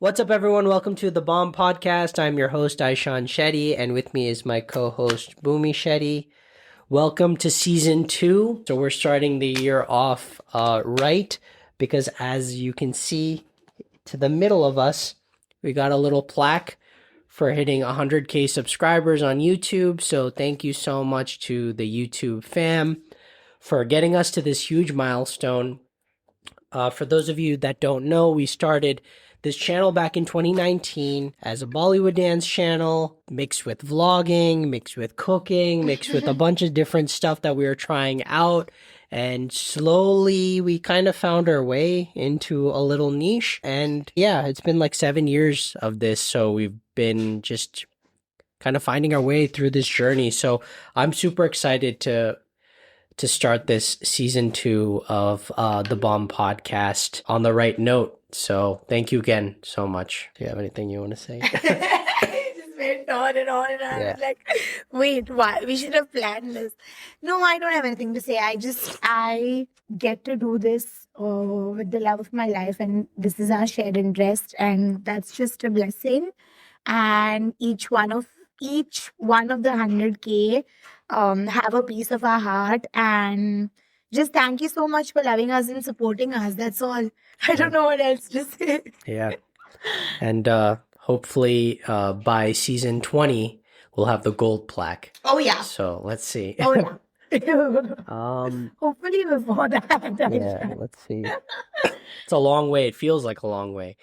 What's up, everyone? Welcome to the BoM Podcast. I'm your host, Akshaye Shetty, and with me is my co-host, BoM Shetty. Welcome to Season 2. So we're starting the year off right, because as you can see to the middle of us, we got a little plaque for hitting 100K subscribers on YouTube. So thank you so much to the YouTube fam for getting us to this huge milestone. For those of you that don't know, we started this channel back in 2019 as a Bollywood dance channel, mixed with vlogging, mixed with cooking, mixed with a bunch of different stuff that we were trying out. And slowly we kind of found our way into a little niche. And yeah, it's been like 7 years of this. So we've been just kind of finding our way through this journey. So I'm super excited to start this season 2 of the BoM Podcast on the right note. So thank you again so much. Do you have anything you want to say? It just went on and on and on. Yeah. I was like, wait, what? We should have planned this. No, I don't have anything to say. I get to do this with the love of my life, and this is our shared interest, and that's just a blessing. And each one of the 100K have a piece of our heart, and just thank you so much for loving us and supporting us. That's all. I don't know what else to say. Yeah. And hopefully by season 20, we'll have the gold plaque. Oh, yeah. So let's see. Oh, yeah. Hopefully before that. Yeah, let's see. It's a long way. It feels like a long way.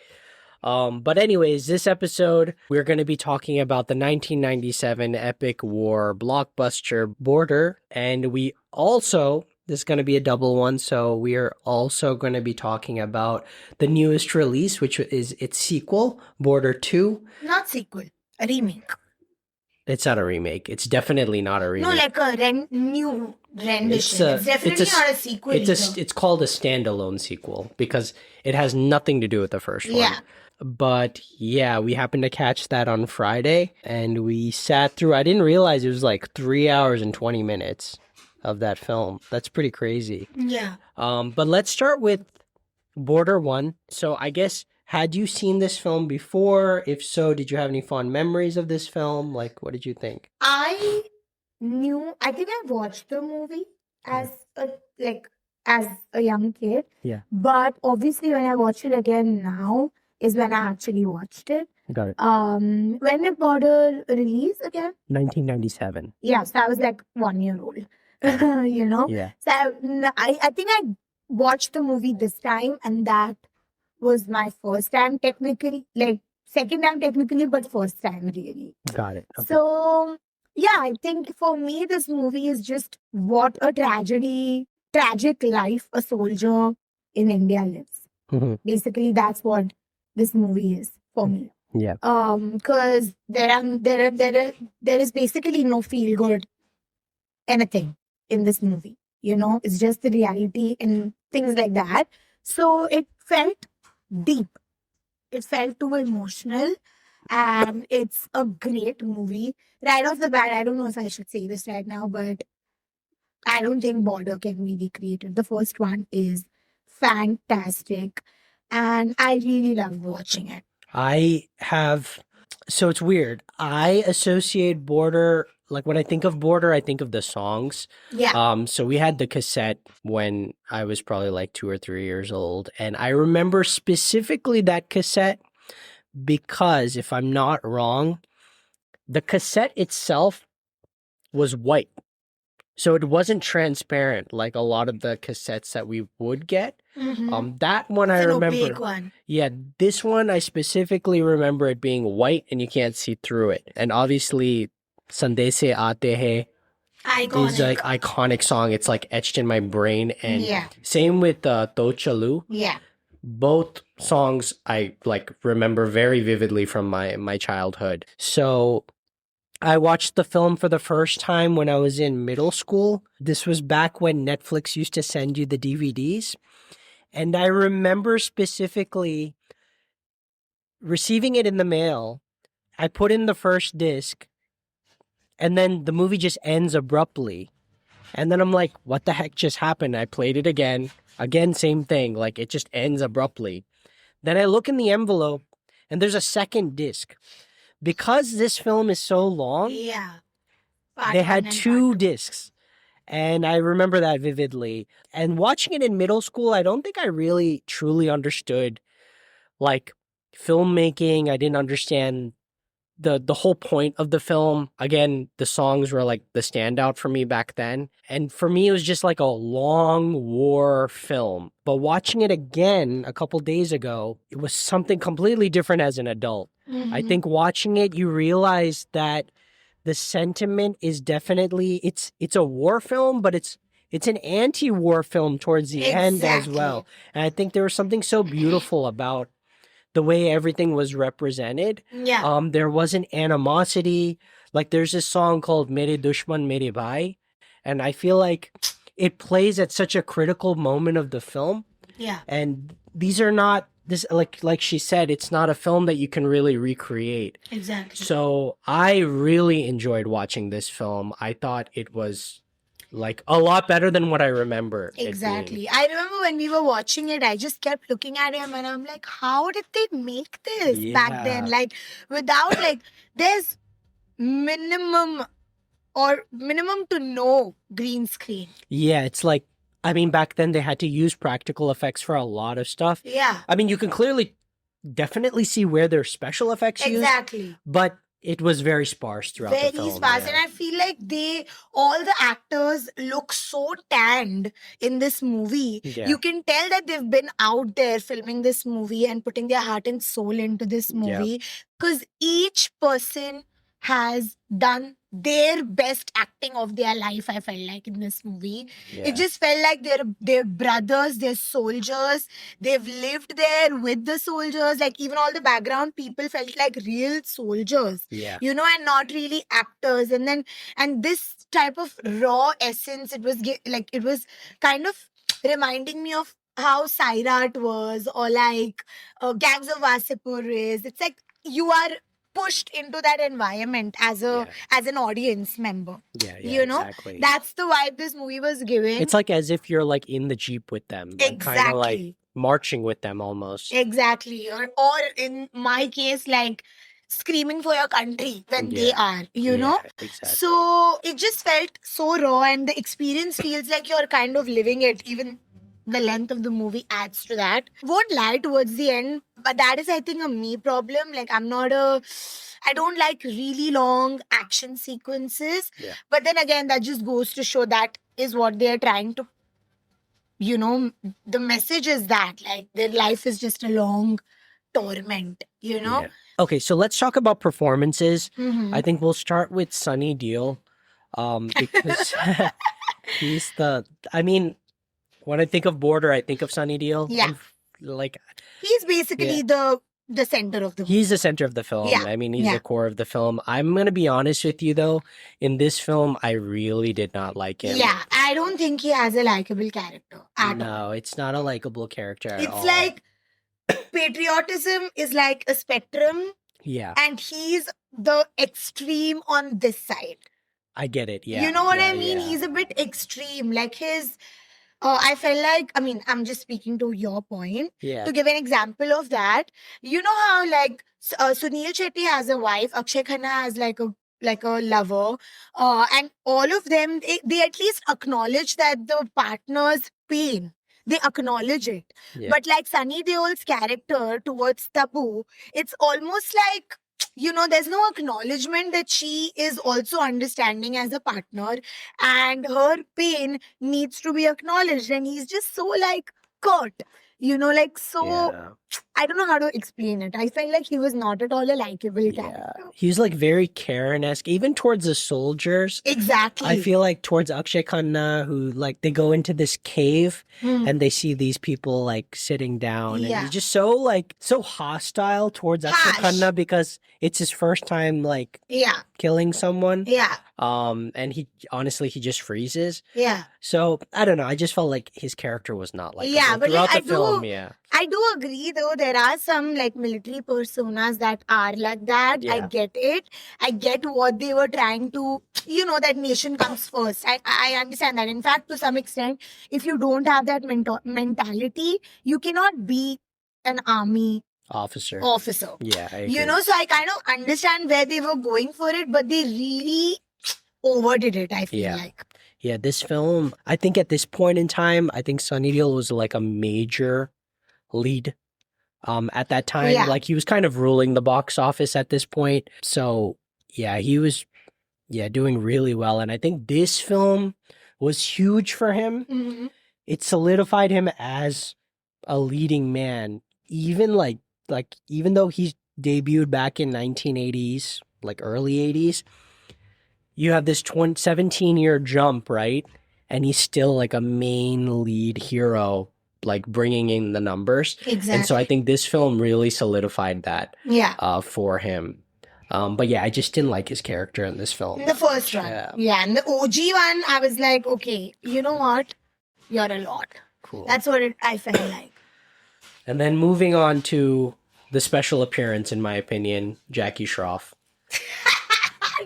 But anyways, this episode, we're going to be talking about the 1997 epic war blockbuster Border. And we also, this is going to be a double one, so we are also going to be talking about the newest release, which is its sequel, Border 2. Not sequel, a remake. It's not a remake. It's definitely not a remake. No, like a new rendition. It's definitely not a sequel. It's called a standalone sequel because it has nothing to do with the first one. Yeah. But yeah, we happened to catch that on Friday and we sat through. I didn't realize it was like 3 hours and 20 minutes of that film. That's pretty crazy. Yeah. But let's start with Border 1. So I guess, had you seen this film before? If so, did you have any fond memories of this film? Like, what did you think? I think I watched the movie as a young kid. Yeah. But obviously when I watch it again now is when I actually watched it. Got it. When did Border release again? 1997. Yeah, so I was like 1 year old. You know? Yeah. So I think I watched the movie this time, and that was my first time technically, like second time technically, but first time really. Got it. Okay. So yeah, I think for me this movie is just what a tragic life a soldier in India lives. Mm-hmm. Basically, that's what this movie is for me. Yeah. Because there is basically no feel good anything in this movie. You know, it's just the reality and things like that. So it felt deep. It felt too emotional, and it's a great movie. Right off the bat, I don't know if I should say this right now, but I don't think Border can be recreated. The first one is fantastic, and I really loved watching it. So it's weird. I associate Border, like when I think of Border, I think of the songs. Yeah. So we had the cassette when I was probably like 2 or 3 years old. And I remember specifically that cassette because, if I'm not wrong, the cassette itself was white. So it wasn't transparent like a lot of the cassettes that we would get. Mm-hmm. That one I It's an remember. opaque one. Yeah, this one I specifically remember it being white and you can't see through it. And obviously, Sandese Aate Hai is like iconic song. It's like etched in my brain. And Yeah. same with To Chalu. Yeah. Both songs I like remember very vividly from my childhood. So I watched the film for the first time when I was in middle school. This was back when Netflix used to send you the DVDs. And I remember specifically receiving it in the mail. I put in the first disc, and then the movie just ends abruptly. And then I'm like, what the heck just happened? I played it again. Again, same thing. Like, it just ends abruptly. Then I look in the envelope, and there's a second disc. Because this film is so long, Yeah. Part they one had and two part discs. And I remember that vividly. And watching it in middle school, I don't think I really truly understood like filmmaking. I didn't understand the whole point of the film. Again, the songs were like the standout for me back then. And for me, it was just like a long war film. But watching it again a couple days ago, it was something completely different as an adult. two. I think watching it, you realize that the sentiment is definitely it's a war film, but it's an anti-war film towards the end as well. And I think there was something so beautiful about the way everything was represented. Yeah. There wasn't animosity. Like there's this song called Mere Dushman Mere Bhai, and I feel like it plays at such a critical moment of the film. Yeah. And these are not this like she said, it's not a film that you can really recreate. Exactly. So I really enjoyed watching this film. I thought it was like a lot better than what I remember. it being. Exactly. I remember when we were watching it, I just kept looking at him and I'm like, how did they make this back then? Yeah. Like, without, like, there's minimum to no green screen. Yeah, it's like, I mean, back then they had to use practical effects for a lot of stuff. Yeah. I mean, you can clearly definitely see where there's special effects used, Exactly. but it was very sparse throughout the Very film. sparse. yeah. And I feel like all the actors look so tanned in this movie. Yeah. You can tell that they've been out there filming this movie and putting their heart and soul into this movie. Because each person has done their best acting of their life, I felt like, in this movie. Yeah. It just felt like they're brothers, they're soldiers. They've lived there with the soldiers. Like, even all the background people felt like real soldiers. Yeah. You know, and not really actors. And this type of raw essence, it was kind of reminding me of how Sairat was, or like Gangs of Wasipur is. It's like you are pushed into that environment as an audience member. Yeah, You know? exactly. That's the vibe this movie was giving. It's like as if you're like in the Jeep with them, like, kind of like Exactly. marching with them almost. Exactly. Or in my case, like screaming for your country when they are, you know? Exactly. So it just felt so raw, and the experience feels like you're kind of living it. Even the length of the movie adds to that. Won't lie towards the end, but that is, I think, a me problem. Like, I don't like really long action sequences. Yeah. But then again, that just goes to show that is what they're trying to, you know, the message is that, like, their life is just a long torment, you know? Yeah. Okay, so let's talk about performances. Mhm. I think we'll start with Sunny Deol, because he's I mean, when I think of Border, I think of Sunny Deol. Yeah. Like, He's basically the center of the movie. he's the center of the film. Yeah, I mean, he's yeah. the core of the film. I'm going to be honest with you, though. In this film, I really did not like him. Yeah, I don't think he has a likable character at all. No, it's not a likable character at all. It's like patriotism is like a spectrum, Yeah, and he's the extreme on this side. I get it. Yeah. You know what yeah, I mean? yeah. He's a bit extreme. Like his, I felt like, I mean, I'm just speaking to your point. Yeah. To give an example of that, you know how like Suniel Shetty has a wife, Akshaye Khanna has like a lover, and all of them, they at least acknowledge that the partner's pain. They acknowledge it. Yeah. But like Sunny Deol's character towards Tabu, it's almost like, you know, there's no acknowledgement that she is also understanding as a partner, and her pain needs to be acknowledged. And he's just so like curt, you know, like so. Yeah. I don't know how to explain it. I felt like he was not at all a likable Yeah. character. He was like very Karen-esque, even towards the soldiers. Exactly. I feel like towards Akshay Khanna, who like they go into this cave Hmm. and they see these people like sitting down, and Yeah. he's just so hostile towards Akshay Harsh. Khanna because it's his first time like Yeah. killing someone. Yeah. And he honestly just freezes. Yeah. So I don't know. I just felt like his character was not like Yeah, but throughout like, the film. Yeah. I do agree, though, there are some like military personas that are like that. I Yeah. get it. I get what they were trying to, you know, that nation comes first. I understand that. In fact, to some extent, if you don't have that mentality, you cannot be an army Officer. officer. Yeah, I agree. So I kind of understand where they were going for it, but they really overdid it, I feel like. Yeah, this film, I think at this point in time, I think Sunny Deol was like a major lead at that time. Yeah. Like he was kind of ruling the box office at this point. So yeah, he was doing really well. And I think this film was huge for him. Mhm. It solidified him as a leading man, even like even though he's debuted back in 1980s, like early 80s, you have this 17-year jump, right? And he's still like a main lead hero, like bringing in the numbers. Exactly. And so I think this film really solidified that for him. But yeah, I just didn't like his character in this film. The first one. Yeah. And the OG one, I was like, okay, you know what? You're a lot. Cool. That's what I felt like. And then moving on to the special appearance, in my opinion, Jackie Shroff.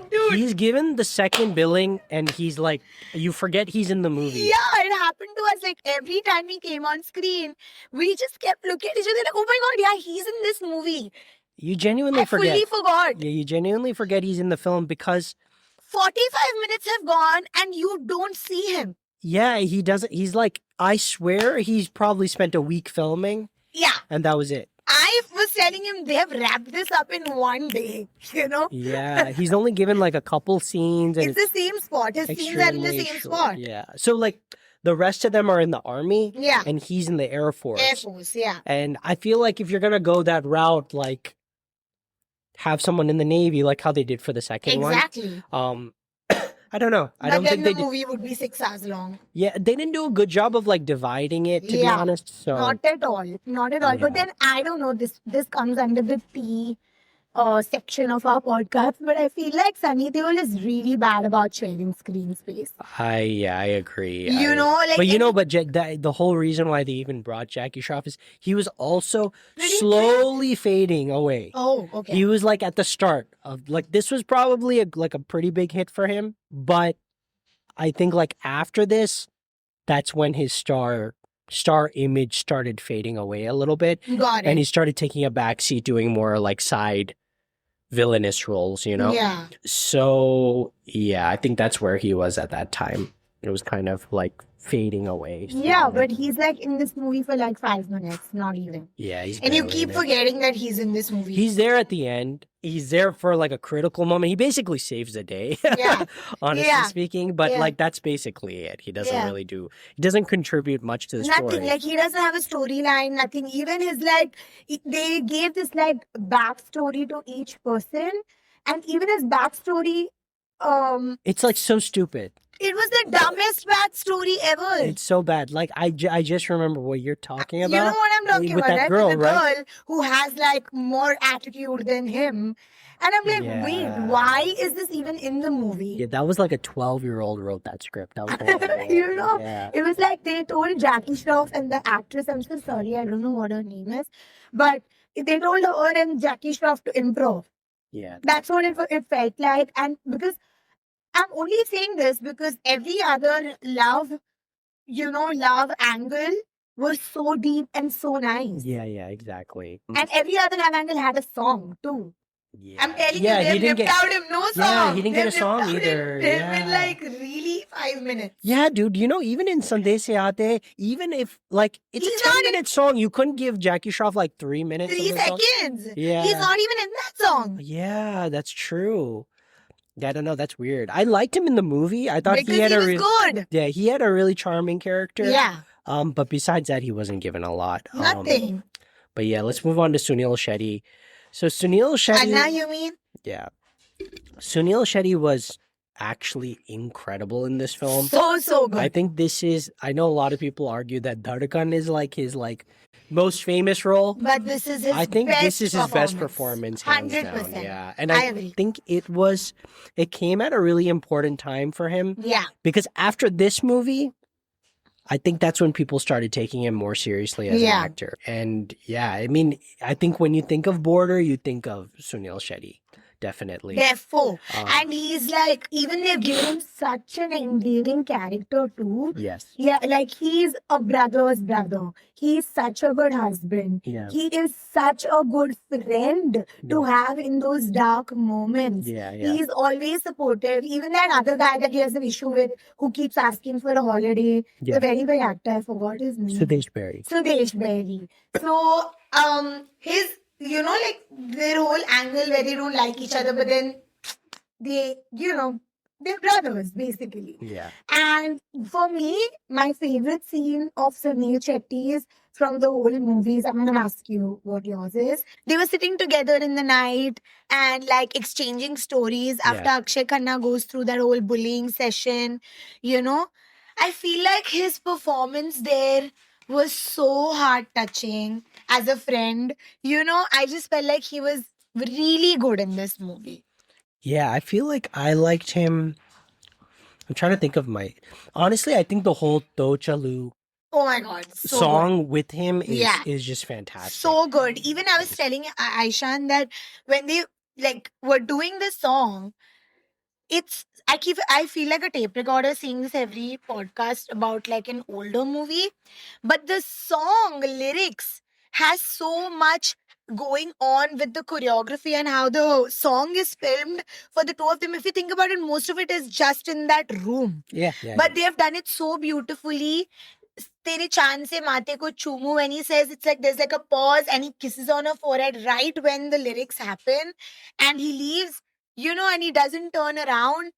Dude. He's given the second billing and he's like, you forget he's in the movie. Yeah, it happened to us. Like every time he came on screen, we just kept looking at each other like, oh my God, yeah, he's in this movie. You genuinely forget. I fully forgot. Yeah, you genuinely forget he's in the film because 45 minutes have gone and you don't see him. Yeah, he doesn't. He's like, I swear he's probably spent a week filming. Yeah. And that was it. I was telling him they have wrapped this up in one day, Yeah, he's only given like a couple scenes. And it's the same spot. His scenes are in the same spot. Yeah. So like the rest of them are in the army. Yeah. And he's in the Air Force. Air Force, yeah. And I feel like if you're going to go that route, like have someone in the Navy, like how they did for the second one. Exactly. I don't know. I don't think the movie would be 6 hours long. Yeah, they didn't do a good job of like dividing it, to be honest. So not at all. Not at all. But then I don't know. This comes under the T section of our podcast, but I feel like Sunny Deol is really bad about sharing screen space. I agree. But the whole reason why they even brought Jackie Shroff is he was also slowly fading away. Oh, okay. He was like at the start of like this was probably a pretty big hit for him, but I think like after this, that's when his star image started fading away a little bit. Got it. And he started taking a backseat, doing more like side villainous roles, Yeah. So yeah, I think that's where he was at that time. It was kind of like fading away. Yeah, but he's like in this movie for like 5 minutes, not even. Yeah, and you keep forgetting that he's in this movie. He's there at the end. He's there for like a critical moment. He basically saves the day. Yeah. Honestly speaking, but like that's basically it. He doesn't really do. He doesn't contribute much to the story. Nothing. Like he doesn't have a storyline. Nothing. Even his like they gave this like backstory to each person, and even his backstory. It's like so stupid. It was the dumbest backstory ever. It's so bad. Like I just remember what you're talking about. You know what I'm talking with about, that right? girl, with the right? girl who has like more attitude than him. And I'm like, wait, why is this even in the movie? Yeah, that was like a 12-year-old wrote that script. That was horrible. It was like they told Jackie Shroff and the actress, I'm so sorry, I don't know what her name is, but they told her and Jackie Shroff to improv. Yeah. That's what it felt like. And because I'm only saying this because every other love angle was so deep and so nice. Yeah, exactly. And every other love angle had a song too. Yeah. I'm telling you, they ripped out him no song. Yeah, he didn't get a song either. In like really 5 minutes. Yeah, dude, even in Sandese Aate, even if like it's a 10-minute song, you couldn't give Jackie Shroff like 3 minutes. 3 seconds. Yeah. He's not even in that song. Yeah, that's true. Yeah, I don't know. That's weird. I liked him in the movie. I thought he was good. Yeah, he had a really charming character. Yeah. But besides that, he wasn't given a lot. Nothing. But yeah, let's move on to Suniel Shetty. So Suniel Shetty. Anna, you mean? Yeah. Suniel Shetty was actually incredible in this film. So good. I think I know a lot of people argue that Dhadkan is like his like most famous role. But this is his best performance, hands 100%. down. Yeah. And I I agree. think it came at a really important time for him. Yeah. Because after this movie, I think that's when people started taking him more seriously as an actor. And yeah, I mean, I think when you think of Border, you think of Suniel Shetty. definitely. Therefore, and he's like, even they've given him such an endearing character too. Yes. Yeah, like he's a brother's brother. He's such a good husband. Yeah. He is such a good friend to Yeah. have in those dark moments. Yeah, yeah. He's always supportive. Even that other guy that he has an issue with, who keeps asking for a holiday, Yeah. the very big actor, I forgot his name. Sudesh Berry. Sudesh Berry. So, his, you know, like their whole angle where they don't like each other, but then they, you know, they're brothers basically. Yeah. And for me, my favorite scene of Suniel Shetty's from the whole movies, I'm gonna ask you what yours is. They were sitting together in the night and like exchanging stories after Akshaye Khanna goes through that whole bullying session. You know, I feel like his performance there was so heart touching as a friend. You know, I just felt like he was really good in this movie. Yeah, I feel like I liked him. I'm trying to think of honestly, I think the whole Dochalu Oh my God, so song good. with him is just fantastic. So good. Even I was telling Aishan that when they like were doing the song, I feel like a tape recorder seeing this every podcast about like an older movie, but the song lyrics has so much going on with the choreography and how the song is filmed for the two of them. If you think about it, most of it is just in that room. Yeah. But they have done it so beautifully. Tere chand se maate ko chumu, when he says, it's like there's like a pause and he kisses on her forehead right when the lyrics happen and he leaves, you know, and he doesn't turn around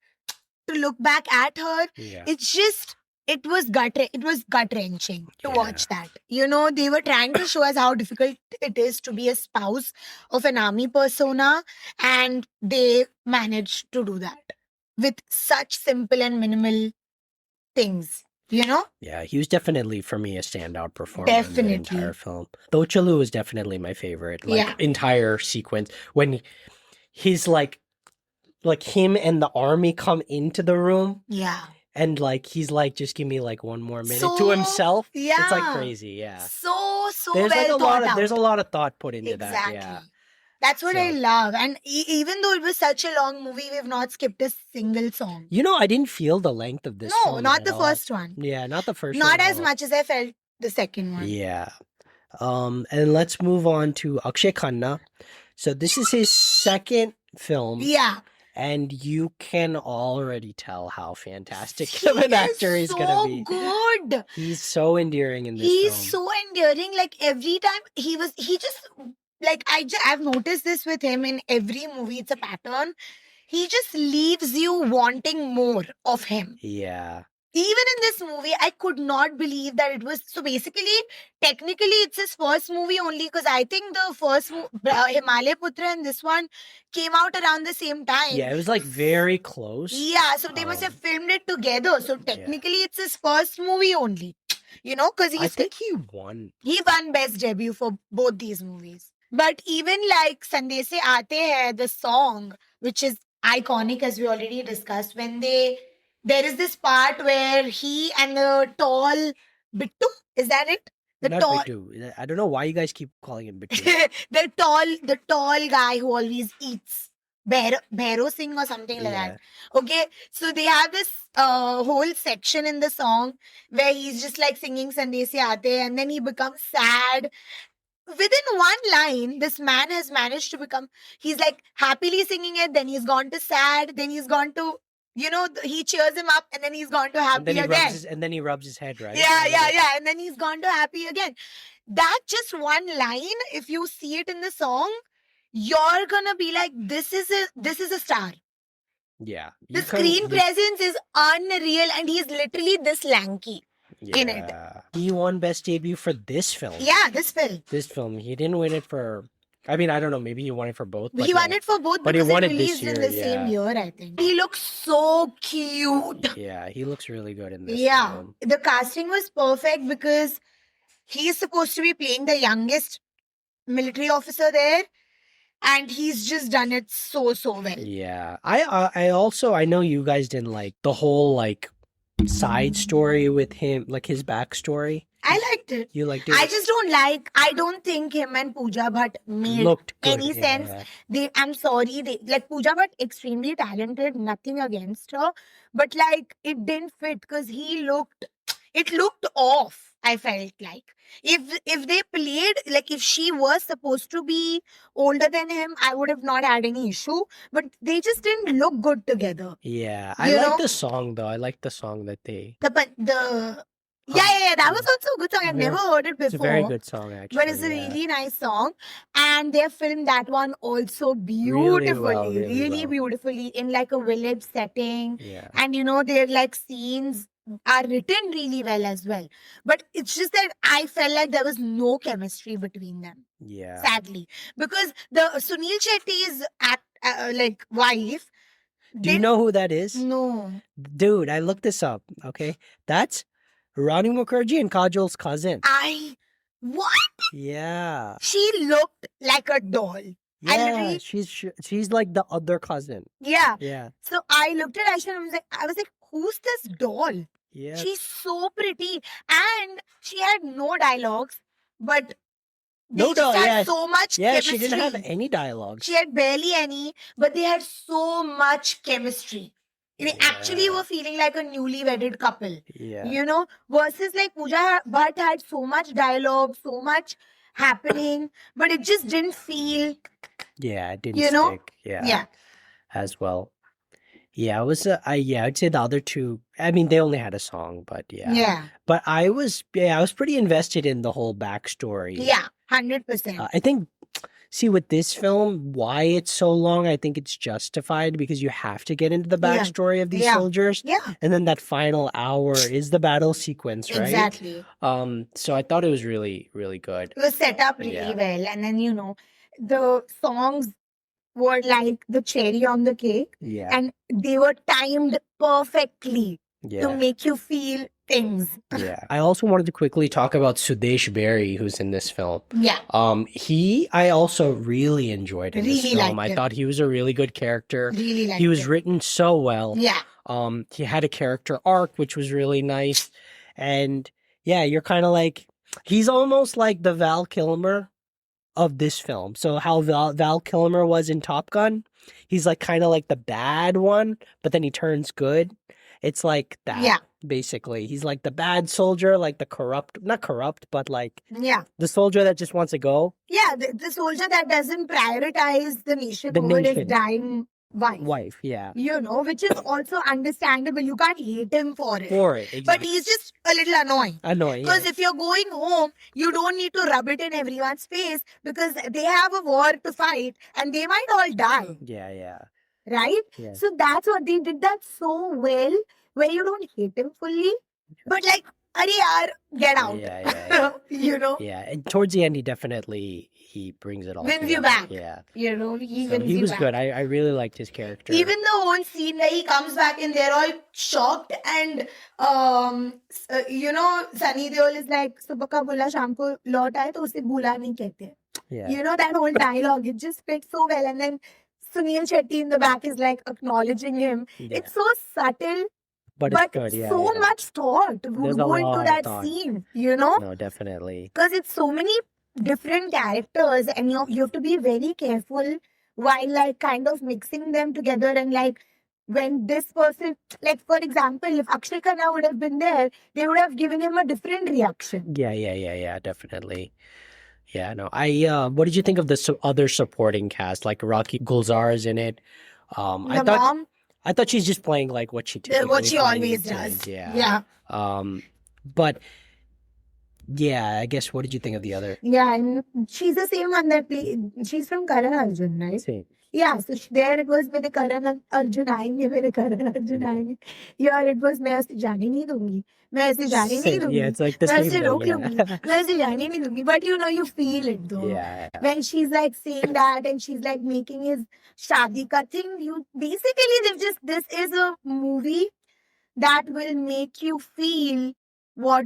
to look back at her. Yeah. It's just, it was gut wrenching to watch that. You know, they were trying to show us how difficult it is to be a spouse of an army persona, and they managed to do that with such simple and minimal things. You know? Yeah, he was definitely, for me, a standout performer in Definitely. the entire film. Dochalu was definitely my favorite. Entire sequence. When his, like him and the army come into the room. Yeah. And, like, he's like, just give me, like, one more minute to himself. Yeah. It's, like, crazy, yeah. So There's, well like, thought out. There's a lot of thought put into that, Exactly. yeah. That's what I love. And even though it was such a long movie, we've not skipped a single song. You know, I didn't feel the length of this No, film not at the all. first one. Yeah, not the first one. Not as much as I felt the second one. Yeah. And let's move on to Akshaye Khanna. So this is his second film. Yeah. And you can already tell how fantastic of an actor he's going to be. Good. He's so endearing in this film. He's so endearing. Like every time I've noticed this with him in every movie. It's a pattern. He just leaves you wanting more of him. Yeah. Even in this movie, I could not believe that it was... So basically, technically, it's his first movie only, because I think the first Himalaya Putra and this one came out around the same time. Yeah, it was like very close. Yeah, so they must have filmed it together. So technically, it's his first movie only. You know, because I think he won. He won Best Debut for both these movies. But even like Sandese Aate Hai, the song, which is iconic, as we already discussed, when there is this part where he and the tall Bittu, is that it? Not Bittu. I don't know why you guys keep calling him Bittu. the tall guy who always eats. Bhairo Singh or something like that. Okay, so they have this whole section in the song where he's just like singing Sandese Aate Hai, and then he becomes sad. Within one line, this man has managed to become, he's like happily singing it, then he's gone to sad, then he's gone to, you know, he cheers him up, and then he's gone to happy again. And then he rubs his head, right? Yeah. And then he's gone to happy again. That just one line, if you see it in the song, you're gonna be like, this is a star. Yeah. The screen presence is unreal, and he's literally this lanky in it. He won Best Debut for this film. Yeah, this film. This film. He didn't win it for... I mean, I don't know. Maybe he won it for both. But he won it for both, but he won it released this year, in the same year, I think. He looks so cute. Yeah, he looks really good in this film. The casting was perfect because he is supposed to be playing the youngest military officer there, and he's just done it so well. Yeah. I know you guys didn't like the whole like side story with him, like his backstory. I liked it. You liked it? I don't think him and Pooja Bhatt made Looked good. any sense. I'm sorry, like Pooja Bhatt, extremely talented, nothing against her, but like it didn't fit because it looked off. I felt like if they played like if she was supposed to be older than him, I would have not had any issue. But they just didn't look good together. Yeah, I like the song though. I like the song that they. That was also a good song. I've never heard it before. It's a very good song, actually. But it's a really nice song. And they filmed that one also beautifully. Really beautifully in like a village setting. Yeah. And their like scenes are written really well as well. But it's just that I felt like there was no chemistry between them. Yeah. Sadly. Because the Suniel Shetty's like wife. Do you know who that is? No. Dude, I looked this up, okay? That's Rani Mukherjee and Kajol's cousin. What? Yeah. She looked like a doll. Yeah, she's like the other cousin. Yeah. Yeah. So I looked at Aisha and I was like, who's this doll? Yeah. She's so pretty. And she had no dialogues, but they had so much chemistry. She didn't have any dialogues. She had barely any, but they had so much chemistry. They actually were feeling like a newly wedded couple. Yeah. Versus like Pooja Bhatt had so much dialogue, so much happening, but it just didn't feel. Yeah, it didn't stick. Yeah. As well. Yeah, it was. I'd say the other two. I mean, they only had a song, but yeah. Yeah. But I was pretty invested in the whole backstory. Yeah, 100%. I think. See, with this film, why it's so long, I think it's justified because you have to get into the backstory of these soldiers. Yeah. And then that final hour is the battle sequence, right? Exactly. So I thought it was really, really good. It was set up really well. And then, the songs were like the cherry on the cake. Yeah. And they were timed perfectly to make you feel things. Yeah. I also wanted to quickly talk about Sudesh Berry, who's in this film. Yeah. I also really enjoyed in this film. I thought he was a really good character. Really liked He was written so well. Yeah. He had a character arc, which was really nice. And yeah, you're kind of like, he's almost like the Val Kilmer of this film. So how Val Kilmer was in Top Gun, he's like kind of like the bad one, but then he turns good. It's like that. Yeah. Basically, he's like the bad soldier, like the not corrupt, but like the soldier that just wants to go. Yeah, the soldier that doesn't prioritize the nation over his dying wife. Yeah. Which is also understandable. You can't hate him for it. Exactly. But he's just a little annoying. Because if you're going home, you don't need to rub it in everyone's face because they have a war to fight and they might all die. Yeah. Right? Yeah. So that's what they did that so well, where you don't hate him fully, but like, Arey yaar, get out. Yeah. Yeah, and towards the end, he brings it all. Wins you back. Yeah. He was good. I really liked his character. Even the whole scene where he comes back and they're all shocked and, Sunny Deol is like, subah ka bola, shaam ko laut aaye, to usse bhula nahi kehte. Yeah. That whole dialogue, it just fits so well. And then Suniel Shetty in the back is like acknowledging him. Yeah. It's so subtle, but it's good. So much thought would go into that scene, No, definitely. Because it's so many different characters and you have to be very careful while like kind of mixing them together and like when this person, like for example, if Akshaye Khanna would have been there, they would have given him a different reaction. Yeah, definitely. Yeah, no. What did you think of the other supporting cast? Like Rocky Gulzar is in it. I thought she's just playing like what she always does. Yeah. But yeah, I guess. What did you think of the other? Yeah, and she's the same one that she's from Karan Arjun, right? Same. Yeah, so there it was मेरे Karan Arjun आएंगे मेरे Karan Arjun आएंगे. Here it was मैं ऐसे जाने नहीं दूंगी. मैं ऐसे जाने नहीं दूंगी. Yeah, it's like the मैं same ऐसे रोक लूंगी. मैं ऐसे जाने नहीं दूंगी. But you feel it though. Yeah. When she's like saying that and she's like making his शादी का thing, this is a movie that will make you feel what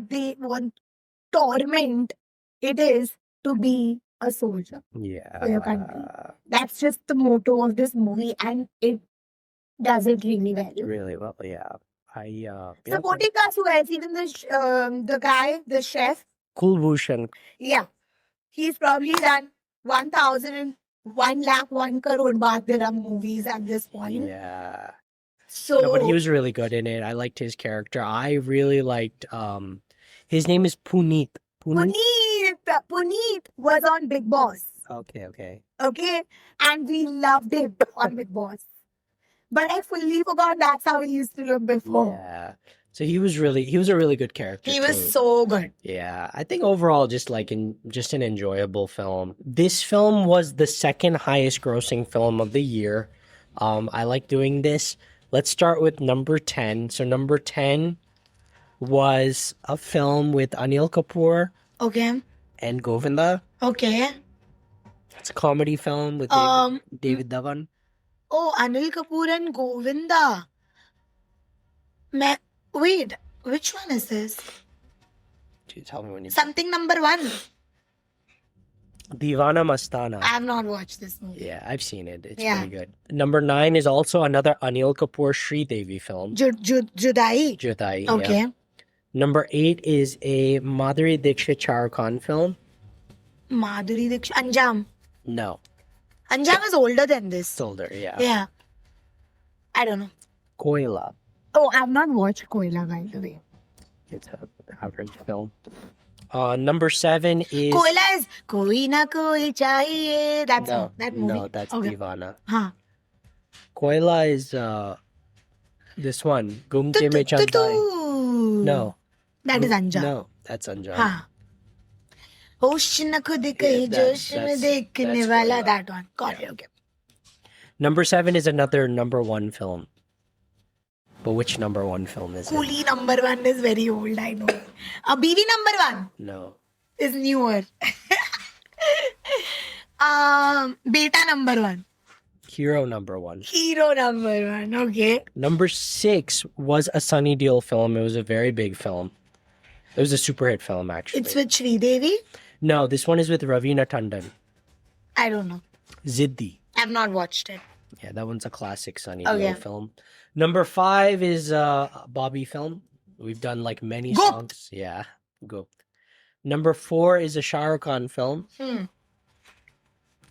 torment it is to be a soldier for your country. That's just the motto of this movie and it does it really well. Really well, yeah. Supporting cast who else? Even the guy, the chef. Kulbhushan. Yeah. He's probably done 1,001 crore baht dirham movies at this point. Yeah. So, No, but he was really good in it. I liked his character. I really liked his name is Puneet. Puneet was on Big Boss. Okay. Okay? And we loved him on Big Boss. But I fully forgot that's how he used to look before. Yeah. So he was a really good character. He was too. so good. Yeah, I think overall just an enjoyable film. This film was the second highest grossing film of the year. I like doing this. Let's start with number 10. So number 10 was a film with Anil Kapoor Okay. and Govinda. Okay. It's a comedy film with David Dhawan. Oh, Anil Kapoor and Govinda. Wait, which one is this? Dude, tell me when you... Something number 1. Deewana Mastana. I have not watched this movie. Yeah, I've seen it. It's Yeah. pretty good. Number 9 is also another Anil Kapoor Sridevi film. Judai. Judai. Okay. Yeah. Number 8 is a Madhuri Dixit Shah Rukh Khan film. Madhuri Dixit. Anjam. No, Anjam is older than this. it's older. Yeah. Yeah. I don't know. Koila. Oh, I've not watched Koila, by the way. It's an average film. Number 7 is... Koila is Koi Na Koi Chahiye. That's that movie. No, that's okay. Deewana. Huh. Koila is this one. Gumke Mein Chalta Hai. No. That is Anjam. No, that's Anjam. Huh. Hosh na khud ke josh mein dekhne wala. That one. Got it. Okay. Number 7 is another number 1 film. But which number 1 film is it? Coolie number 1 is very old, I know. BV number 1 No. is newer. Beta number 1. Hero number 1. Hero number 1. Okay. Number 6 was a Sunny Deol film. It was a very big film. It was a super hit film, actually. It's with Sridevi? No, this one is with Ravina Tandon. I don't know. Ziddi. I've not watched it. Yeah, that one's a classic Sunny Okay. Deol film. Number 5 is a Bobby film. We've done like many Gupt. songs. Yeah, Gupt. Number 4 is a Shah Rukh Khan film.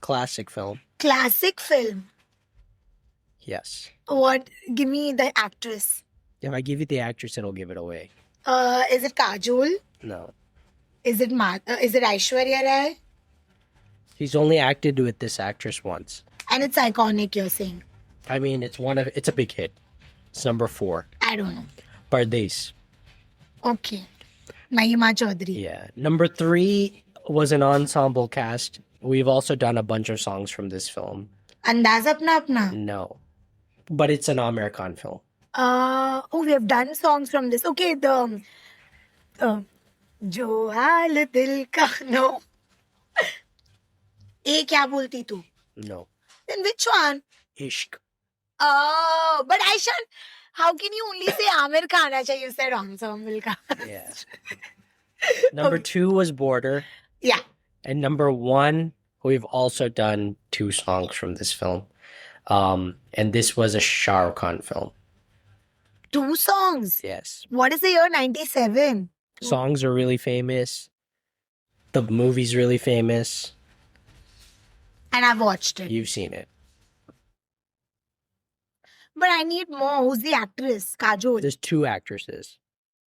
Classic film. Classic film. Yes. What? Give me the actress. If I give you the actress, it'll give it away. Is it Kajol? No. Is it Aishwarya Rai? He's only acted with this actress once. And it's iconic, you're saying. I mean, it's a big hit. It's number 4. I don't know. Pardes. Okay. Mahima Chaudhary. Yeah. Number 3 was an ensemble cast. We've also done a bunch of songs from this film. Andaz Apna Apna. No. But it's an Aamir Khan film. We have done songs from this. Okay, the Jo Haal Dil Ka. No. Kya bolti tu? No. Then which one? Ishq. Oh, but Aishan, how can you only say Aamir Khan? Acha, you said ensemble cast. Yeah. Number 2 was Border. Yeah. And number 1, we've also done 2 songs from this film. And this was a Shah Rukh Khan film. 2 songs. Yes. What is the year 97? Songs are really famous. The movie's really famous. And I've watched it. You've seen it. But I need more. Who's the actress? Kajol. There's 2 actresses.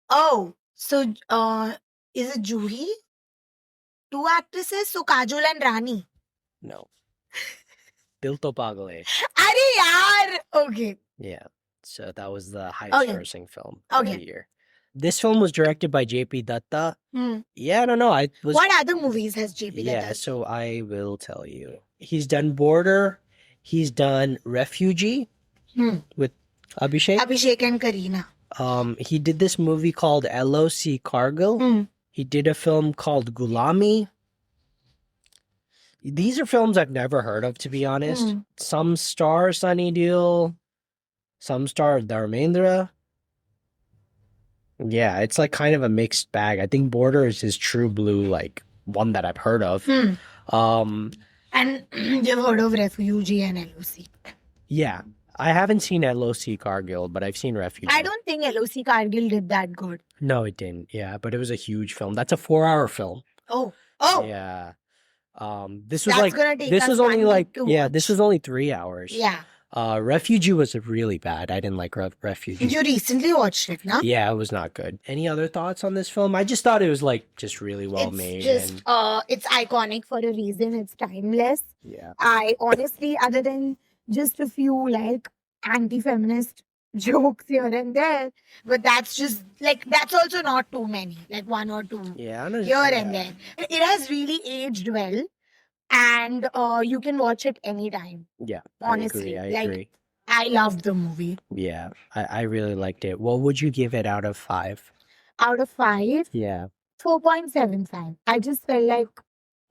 Oh, so is it Juhi? 2 actresses? So Kajol and Rani. No. Dil To Pagal Hai. Arey yaar. Okay. Yeah. So that was the highest Okay. grossing film of Okay. the year. This film was directed by J.P. Dutta. Yeah, I don't know. What other movies has JP Yeah, done? so I will tell you. He's done Border. He's done Refugee with Abhishek. Abhishek and Kareena. He did this movie called LOC Cargill. He did a film called Gulami. These are films I've never heard of, to be honest. Some star Sunny Deol. Some star Dharmendra. Yeah, it's like kind of a mixed bag. I think Border is his true blue, like one that I've heard of. And you've heard of Refugee and LOC. Yeah, I haven't seen LOC Cargill, but I've seen Refugee. I don't think LOC Cargill did that good. No, it didn't. Yeah, but it was a huge film. That's a 4-hour film. Oh. Yeah. This was That's like gonna take this us was only 1 week like to this watch. was only 3 hours. Yeah. Refugee was really bad. I didn't like Refugee. You recently watched it, no? Yeah, it was not good. Any other thoughts on this film? I just thought it was like just really well made. It's just it's iconic for a reason. It's timeless. Yeah. I honestly, other than just a few like anti-feminist jokes here and there, but that's just like that's also not too many, like one or two Yeah, I know. here and there. It has really aged well, and you can watch it anytime. Yeah, Honestly, I agree. I loved the movie. Yeah, I really liked it. What would you give it out of 5? Out of 5, Yeah. 4.75. I just felt like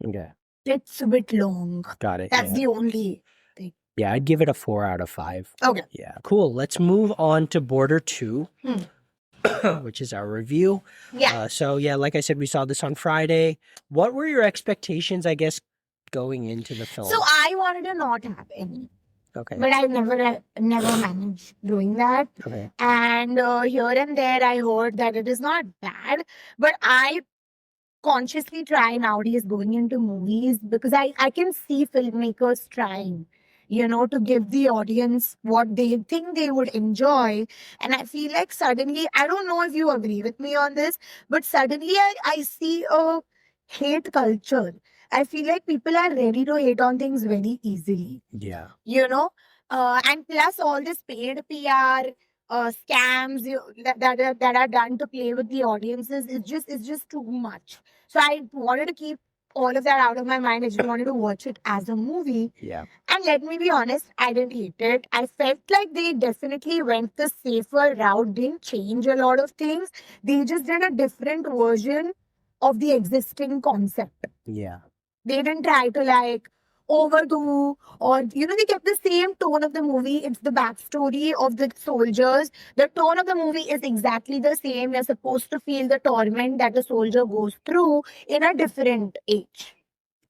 Okay. it's a bit long. Got it. That's the only thing. Yeah, I'd give it a 4 out of 5. Okay. Yeah. Cool. Let's move on to Border 2, Hmm. which is our review. Yeah. So yeah, like I said, we saw this on Friday. What were your expectations, I guess, going into the film? So I wanted to not have any, Okay. but I never managed doing that. Okay. And here and there, I heard that it is not bad, but I consciously try nowadays going into movies because I can see filmmakers trying, to give the audience what they think they would enjoy. And I feel like suddenly, I don't know if you agree with me on this, but suddenly I see a hate culture. I feel like people are ready to hate on things very easily, Yeah. and plus all this paid PR scams that are done to play with the audiences it's just too much. So I wanted to keep all of that out of my mind. I just wanted to watch it as a movie. Yeah. And let me be honest, I didn't hate it. I felt like they definitely went the safer route, didn't change a lot of things. They just did a different version of the existing concept. Yeah. They didn't try to like overdo or they kept the same tone of the movie. It's the backstory of the soldiers. The tone of the movie is exactly the same. You're supposed to feel the torment that the soldier goes through in a different age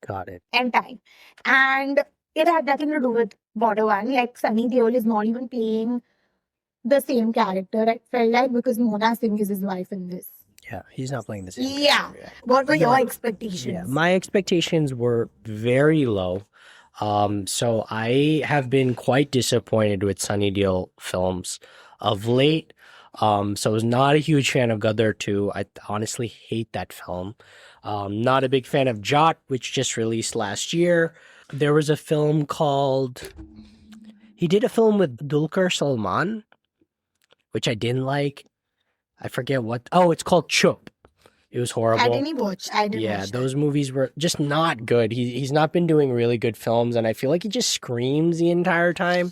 Got it. and time. And it had nothing to do with Border One. Like Sunny Deol is not even playing the same character, I felt like, because Mona Singh is his wife in this. Yeah, he's not playing the same. Yeah. character. What were your Yeah. expectations? Yeah, my expectations were very low. So I have been quite disappointed with Sunny Deol films of late. So I was not a huge fan of Gadar 2. I honestly hate that film. Not a big fan of Jat, which just released last year. There was a film called... He did a film with Dulquer Salman, which I didn't like. I forget what... Oh, it's called Chup. It was horrible. I didn't watch. Yeah, watch those movies were just not good. He's not been doing really good films, and I feel like he just screams the entire time.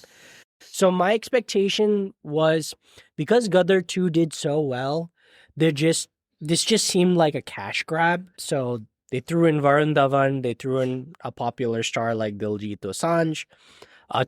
So my expectation was, because Gadar 2 did so well, this just seemed like a cash grab. So they threw in Varun Dhawan, they threw in a popular star like Diljit Dosanjh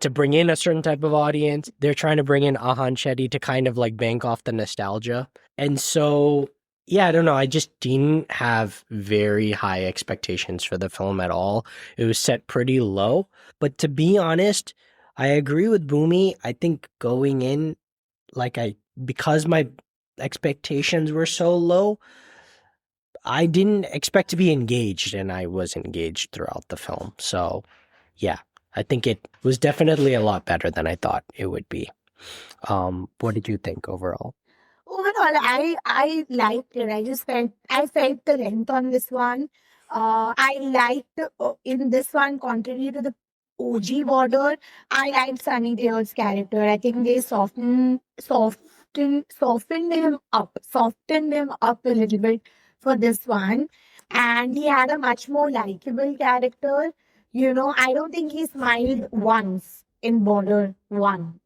to bring in a certain type of audience. They're trying to bring in Akshaye Khanna to kind of like bank off the nostalgia. And so... yeah, I don't know. I just didn't have very high expectations for the film at all. It was set pretty low. But to be honest, I agree with Boomy. I think going in, because my expectations were so low, I didn't expect to be engaged, and I was engaged throughout the film. So, yeah, I think it was definitely a lot better than I thought it would be. What did you think overall? Overall, I liked it. I felt the length on this one. I liked in this one, contrary to the OG Border, I liked Sunny Deol's character. I think they softened him up a little bit for this one, and he had a much more likable character. I don't think he smiled once in Border One.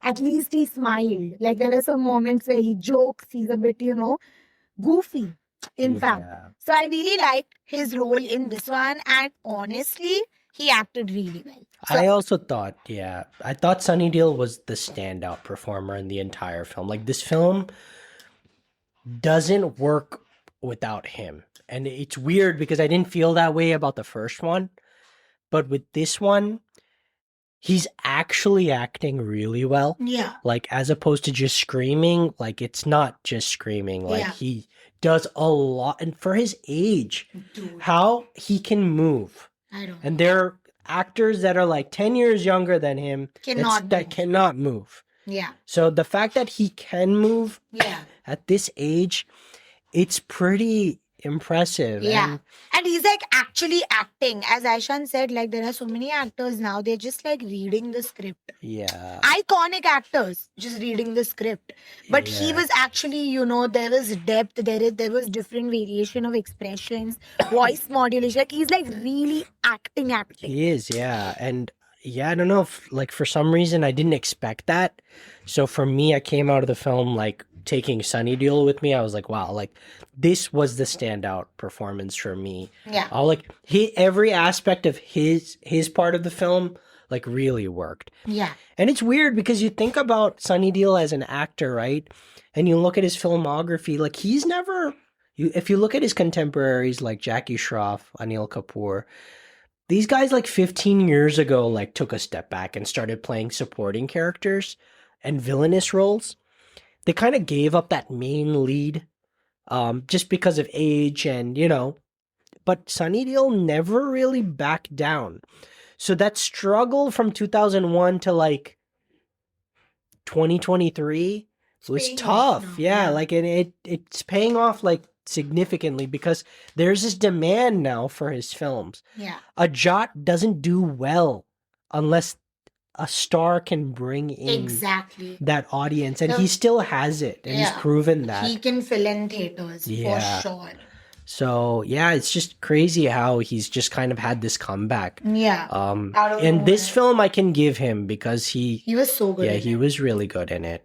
At least he smiled. Like there are some moments where he jokes. He's a bit, goofy, in fact. Yeah. So I really liked his role in this one. And honestly, he acted really well. So, I also thought, I thought Sunny Deol was the standout performer in the entire film. Like, this film doesn't work without him. And it's weird because I didn't feel that way about the first one. But with this one, he's actually acting really well. Yeah. Like, as opposed to just screaming, like, it's not just screaming. Like, Yeah. he does a lot. And for his age, Dude, how he can move. I don't And know. there are actors that are like 10 years younger than him Cannot that move. cannot move. Yeah. So the fact that he can move Yeah. at this age, it's pretty impressive. Yeah. And he's like actually acting. As Aishan said, like there are so many actors now, they're just like reading the script. Yeah. Iconic actors just reading the script. But he Yeah. was actually, you know, there was depth, there was different variation of expressions, voice modulation. Like he's like really acting. He is, yeah. And yeah, I don't know if, like, for some reason I didn't expect that. So for me, I came out of the film like taking Sunny Deol with me. I was like, wow, like this was the standout performance for me. Yeah. Like every aspect of his part of the film like really worked. Yeah. And it's weird because you think about Sunny Deol as an actor, right? And you look at his filmography, like he's never if you look at his contemporaries like Jackie Shroff, Anil Kapoor, these guys like 15 years ago like took a step back and started playing supporting characters and villainous roles. They kind of gave up that main lead just because of age and, you know, but Sunny Deol never really backed down. So that struggle from 2001 to like 2023 was tough. Yeah, like it's paying off like significantly because there's this demand now for his films. Yeah. A Jat doesn't do well unless a star can bring in Exactly. that audience, and he still has it, and he's proven that. He can fill in theaters for sure. So yeah, it's just crazy how he's just kind of had this comeback. Yeah. And this film I can give him because he was so good. Yeah, he was really good in it.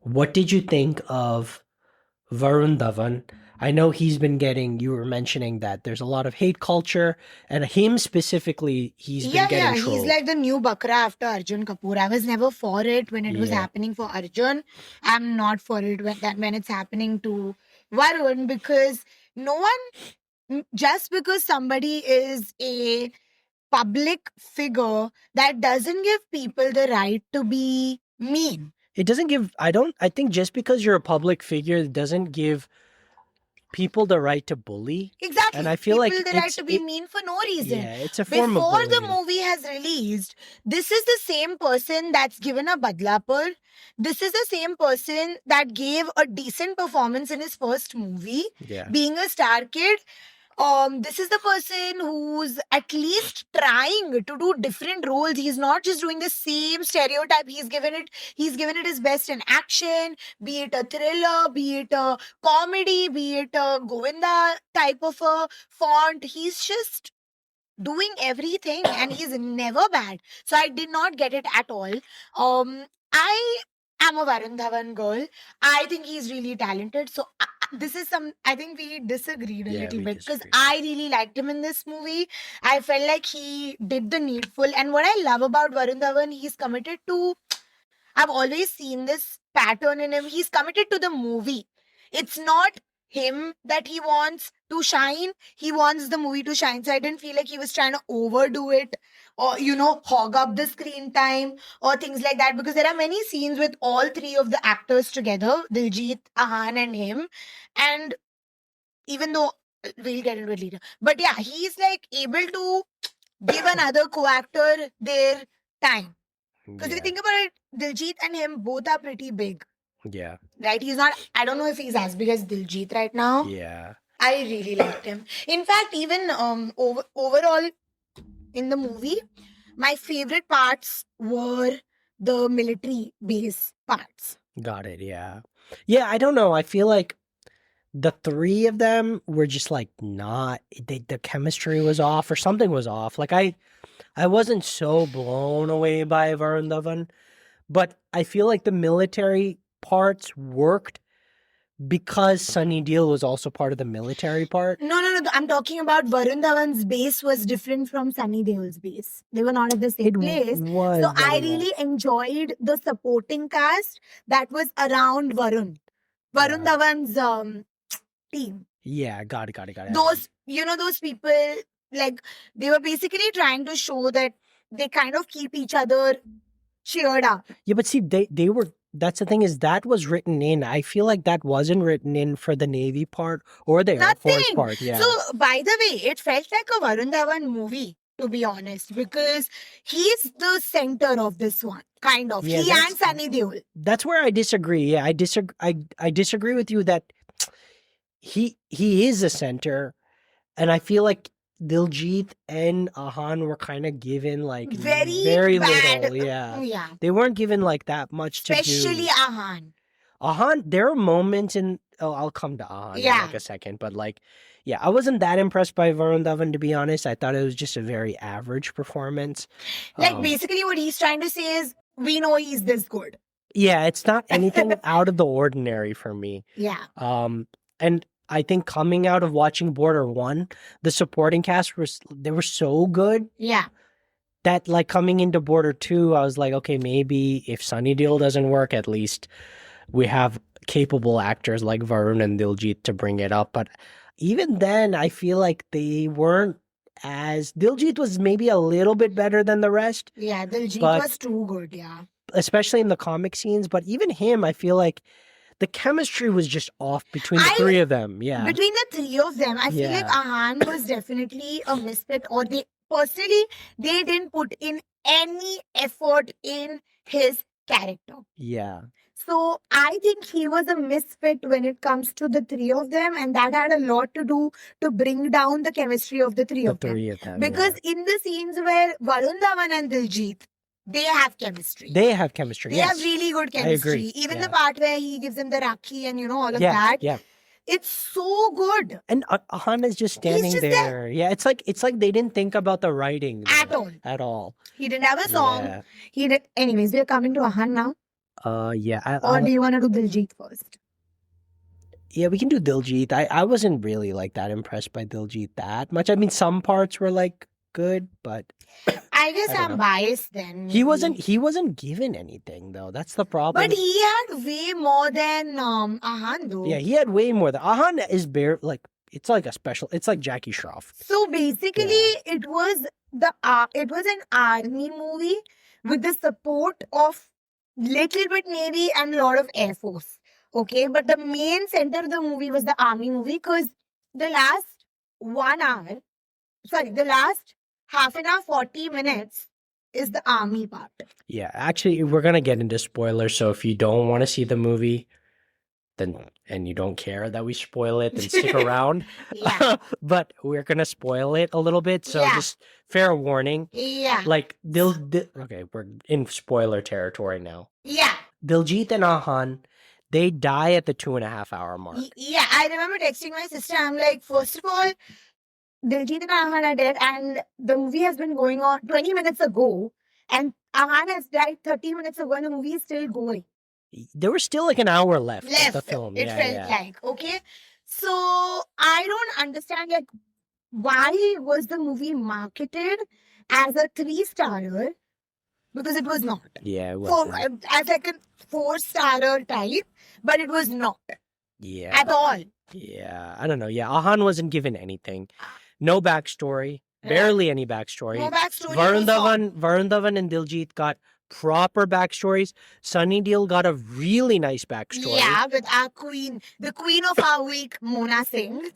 What did you think of Varun Dhawan? I know he's been getting, you were mentioning that there's a lot of hate culture, and him specifically, he's been getting trolled. He's like the new Bakra after Arjun Kapoor. I was never for it when it was happening for Arjun. I'm not for it when it's happening to Varun, because no one, just because somebody is a public figure, that doesn't give people the right to be mean. It doesn't give, I think just because you're a public figure, it doesn't give people the right to bully. Exactly. And I feel people like the right to be mean for no reason. Yeah, it's a form Before of the bullying. movie has released, this is the same person that's given a Badlapur. This is the same person that gave a decent performance in his first movie, being a star kid. This is the person who's at least trying to do different roles. He's not just doing the same stereotype. He's given it his best in action, be it a thriller, be it a comedy, be it a Govinda type of a font. He's just doing everything and he's never bad. So I did not get it at all. I am a Varun Dhawan girl. I think he's really talented. So I think we disagreed a little bit because I really liked him in this movie. I felt like he did the needful. And what I love about Varun Dhawan, he's committed to, I've always seen this pattern in him. He's committed to the movie. It's not him that he wants to shine. He wants the movie to shine. So I didn't feel like he was trying to overdo it or, hog up the screen time or things like that, because there are many scenes with all three of the actors together, Diljit, Ahan and him. And even though we'll get into it later, but yeah, he's like able to give another co-actor their time. Because if you think about it, Diljit and him both are pretty big. Yeah. Right? He's not, I don't know if he's as big as Diljit right now. Yeah. I really liked him. In fact, even overall in the movie, my favorite parts were the military base parts. Got it, yeah. Yeah, I don't know. I feel like the three of them were just like not, the chemistry was off or something was off. Like I wasn't so blown away by Varun Dhawan, but I feel like the military parts worked because Sunny Deol was also part of the military part. No. I'm talking about Varun Dhawan's base was different from Sunny Deol's base. They were not at the same place. So I really enjoyed the supporting cast that was around Varun Dhawan's team. Yeah, got it. Those, those people, like, they were basically trying to show that they kind of keep each other cheered up. Yeah, but see, they were. That's the thing, is that was written in. I feel like that wasn't written in for the Navy part or the Air Force Nothing. part. Yeah. So, by the way, it felt like a Varun Dhawan movie, to be honest, because he's the center of this one, kind of. Yeah, He and Sunny Deol. That's where I disagree. Yeah, I disagree. I disagree with you that he is a center, and I feel like Diljit and Ahan were kind of given like Very bad. little. Yeah, Yeah. they weren't given like that much to do. Especially Ahan. Ahan, there are moments in. Oh, I'll come to Ahan in Yeah. like a second, but like, yeah, I wasn't that impressed by Varun Dhawan, to be honest. I thought it was just a very average performance. Like, basically, what he's trying to say is, we know he's this good. Yeah, it's not anything out of the ordinary for me. Yeah. And I think coming out of watching Border 1, the supporting cast they were so good Yeah. that like coming into Border 2, I was like, okay, maybe if Sunny Deol doesn't work, at least we have capable actors like Varun and Diljit to bring it up. But even then, I feel like they weren't as... Diljit was maybe a little bit better than the rest, Yeah, Diljit But- was too good, yeah. especially in the comic scenes. But even him, I feel like the chemistry was just off between the I- three of them. Yeah. Between the three of them, I feel like Yeah. Ahan was definitely a misfit, or they didn't put in any effort in his character. Yeah. So I think he was a misfit when it comes to the three of them, and that had a lot to do to bring down the chemistry of the three The of them. three of them. Because in the scenes where Varun Dhawan and Diljit, they have chemistry. They have chemistry. They Yes. have really good I chemistry. agree. Even Yeah. the part where he gives them the Rakhi and all of Yeah. that. Yeah. It's so good. And Ahan is just standing just there. Yeah. It's like they didn't think about the writing At there all. At all. He didn't have a song. Yeah. He did. Anyways, we're coming to Ahan now. Yeah. Or do you want to do Diljit first? Yeah, we can do Diljit. I wasn't really like that impressed by Diljit that much. I mean, some parts were like good, but I guess I don't I'm know. biased then. he maybe. wasn't given anything though. That's the problem. But he had way more than Ahan though. Yeah, he had way more than Ahan is bare like it's like a special. It's like Jackie Shroff. So basically, it was an army movie with the support of little bit Navy and a lot of Air Force. Okay, but the main center of the movie was the army movie, because the last the last half an hour, 40 minutes is the army part. Yeah, actually, we're gonna get into spoilers. So if you don't want to see the movie, then and you don't care that we spoil it, then stick around. Yeah. But we're gonna spoil it a little bit, so Yeah. just fair warning. Yeah. Like okay, we're in spoiler territory now. Yeah. Diljit and Ahan, they die at the 2.5 hour mark. Yeah. I remember texting my sister. I'm like, first of all, Diljit and Ahan are dead, and the movie has been going on 20 minutes ago, and Ahan has died 30 minutes ago, and the movie is still going. There was still like an hour left of the Left. film. It Yeah, felt yeah. like, okay. So I don't understand, like, why was the movie marketed as a 3-starrer? Because it was not. Yeah, it For, was. as like a 4-starrer type, but it was not Yeah. at all. Yeah, I don't know. Yeah, Ahan wasn't given anything. No backstory. Barely any backstory. No backstory. Varun no song. Dhawan and Diljit got proper backstories. Sunny Deol got a really nice backstory. Yeah, with our queen, the queen of our week, Mona Singh.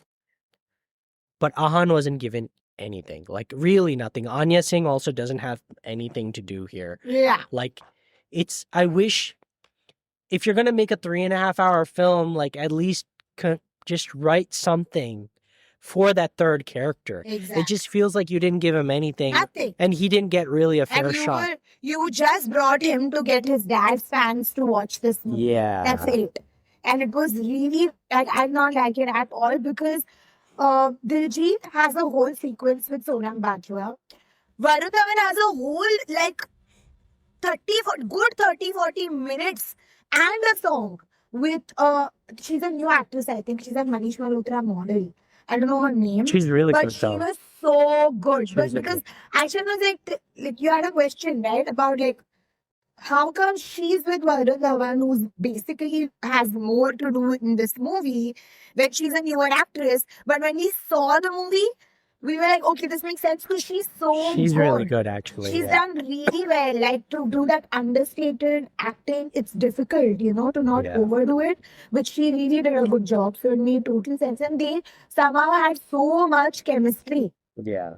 But Ahan wasn't given anything. Like, really nothing. Anya Singh also doesn't have anything to do here. Yeah. Like, I wish if you're going to make a 3.5 hour film, like, at least just write something for that third character. Exactly. It just feels like you didn't give him anything. Nothing. And he didn't get really a fair And shot. you just brought him to get his dad's fans to watch this movie. Yeah. That's it. And it was really, I did not like it at all, because Diljit has a whole sequence with Sonam Bajwa. Varun Dhawan has a whole, like, 30-40 minutes and a song with, she's a new actress, I think. She's a Manish Malhotra model. I don't know her name. She's really But good she though. was so good. She But was really because Akshaye was like, you had a question, right? About like, how come she's with Varun Dhawan, who's basically has more to do in this movie, when she's a newer actress. But when we saw the movie, we were like, okay, this makes sense because she's so She's good. really good, actually. She's yeah. done really well. Like to do that understated acting, it's difficult, you know, to not Yeah. overdo it. But she really did a good job. So it made total sense. And they somehow had so much chemistry. Yeah.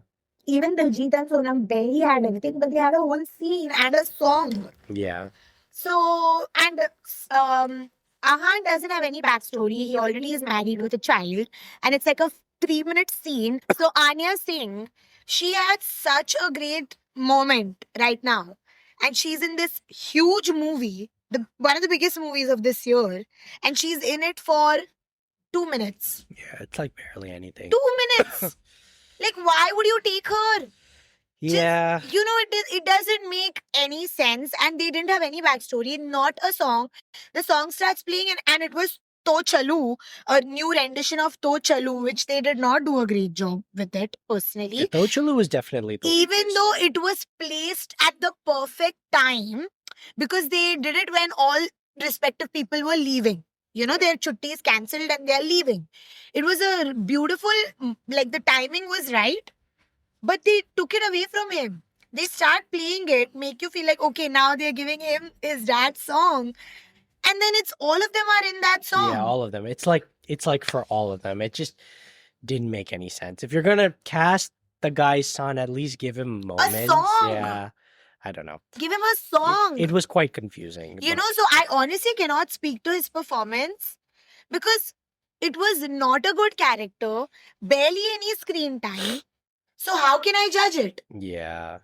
Even Diljit and Sonam barely had everything, but they had a whole scene and a song. Yeah. So, and Ahan doesn't have any backstory. He already is married with a child, and it's like a 3-minute scene. So, Anya Singh, she had such a great moment right now, and she's in this huge movie, one of the biggest movies of this year, and she's in it for 2 minutes. Yeah, it's like barely anything. 2 minutes. Like, why would you take her? Yeah. You know, it doesn't make any sense, and they didn't have any backstory, not a song. The song starts playing, and it was To Chalu, a new rendition of To Chalu, which they did not do a great job with it, personally. Tochalu was definitely the Even though it was placed at the perfect time, because they did it when all respective people were leaving. You know, their chutti is cancelled and they're leaving. It was a beautiful, like the timing was right. But they took it away from him. They start playing it, make you feel like, okay, now they're giving him his dad's song. And then it's all of them are in that song. Yeah, all of them. It's like for all of them. It just didn't make any sense. If you're gonna cast the guy's son, at least give him moments. A song. Yeah. I don't know. Give him a song. It was quite confusing. You know, so I honestly cannot speak to his performance because it was not a good character, barely any screen time. So how can I judge it? Yeah.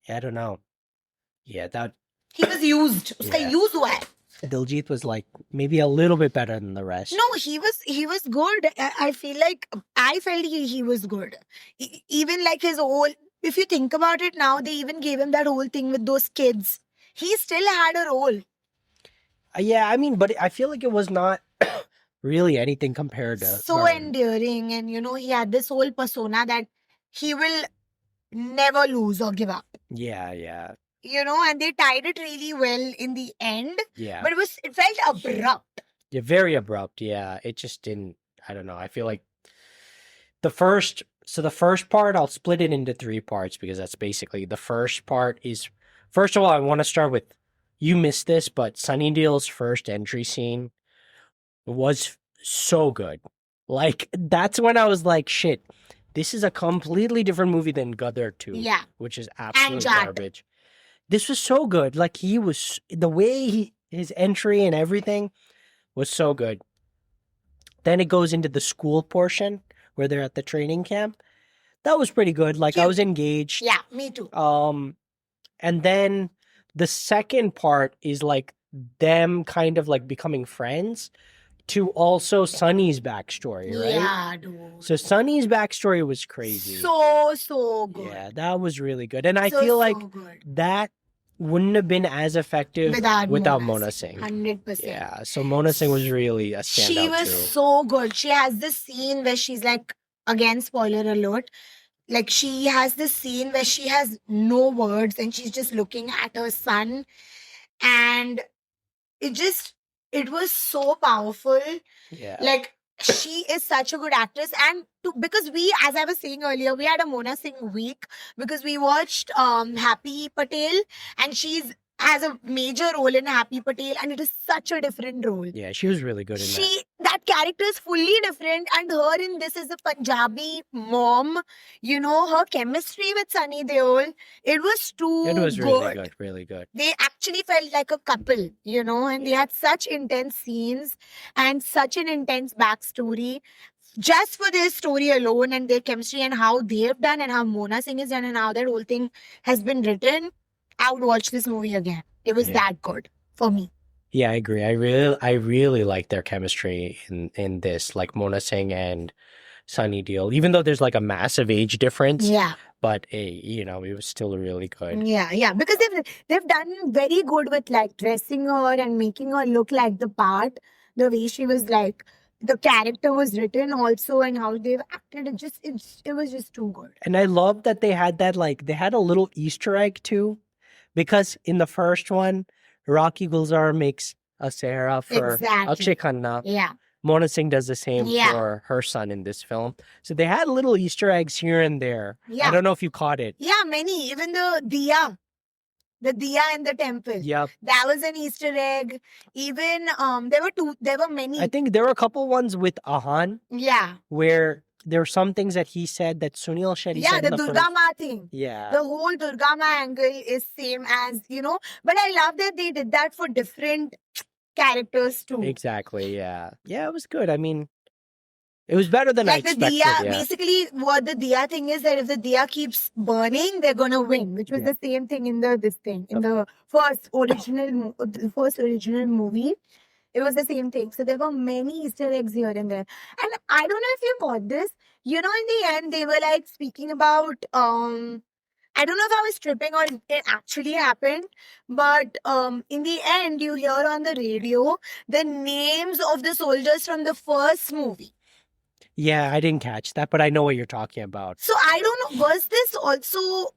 I don't know. Yeah, that He was used. Uska Yeah. use hua hai. Diljit was like maybe a little bit better than the rest. No, he was good. I feel like I felt he was good. Even like his whole. If you think about it now, they even gave him that whole thing with those kids. He still had a role. Yeah, I mean, but I feel like it was not really anything compared to So her. endearing, and you know, he had this whole persona that he will never lose or give up. Yeah. You know, and they tied it really well in the end. Yeah. But it felt abrupt. Yeah, very abrupt. Yeah, it just didn't. I don't know. I feel like the first part, I'll split it into 3 parts because that's basically the first part is. First of all, I want to start with, you missed this, but Sunny Deol's first entry scene was so good. Like, that's when I was like, shit, this is a completely different movie than Gadar 2. Yeah. Which is absolute Jat. garbage. This was so good. Like, the way his entry and everything was so good. Then it goes into the school portion where they're at the training camp. That was pretty good. Like, I was engaged. Yeah, me too. And then the second part is like them kind of like becoming friends to also Sunny's backstory, right? Yeah, dude. So Sunny's backstory was crazy. So good. Yeah, that was really good. And I So, feel so like good. that wouldn't have been as effective without Mona Singh. 100%. Yeah, so Mona Singh was really a standout She was too. so good. She has this scene where she's like, again, spoiler alert, like she has this scene where she has no words and she's just looking at her son. And it was so powerful. Yeah. Like, she is such a good actress. And because we, as I was saying earlier, we had a Mona Singh week because we watched Happy Patel, and has a major role in Happy Patel, and it is such a different role. Yeah, she was really good in that. That character is fully different, and her in this is a Punjabi mom. You know, her chemistry with Sunny Deol, it was It was really good. They actually felt like a couple, you know, and they had such intense scenes and such an intense backstory. Just for their story alone and their chemistry and how they've done and how Mona Singh has done and how that whole thing has been written, I would watch this movie again. It was that good for me. Yeah, I agree. I really like their chemistry in this, like Mona Singh and Sunny Deol. Even though there's like a massive age difference, Yeah. but you know, it was still really good. Yeah, because they've done very good with like dressing her and making her look like the part, the way she was like, the character was written also, and how they've acted. It was just too good. And I love that they had a little Easter egg too, because in the first one, Rocky Gulzar makes a Sahara for Exactly. Akshaye Khanna. Yeah. Mona Singh does the same Yeah. for her son in this film. So they had little Easter eggs here and there. Yeah. I don't know if you caught it. Yeah, many. Even the diya in the temple. Yep. That was an Easter egg. Even there were many. I think there were a couple ones with Ahan Yeah. where there were some things that he said that Suniel Shetty Yeah, said the in the Durga first. Ma thing. Yeah. The whole Durga Ma angle is same as, but I love that they did that for different characters too. Exactly, yeah. Yeah, it was good. I mean, it was better than I Like the expected. diya, Yeah. basically what the diya thing is that if the diya keeps burning, they're gonna win, which was Yeah. the same thing in the first original movie. It was the same thing. So there were many Easter eggs here and there. And I don't know if you got this. In the end, they were like speaking about, I don't know if I was tripping or it actually happened, but in the end, you hear on the radio the names of the soldiers from the first movie. Yeah, I didn't catch that, but I know what you're talking about. So I don't know, was this also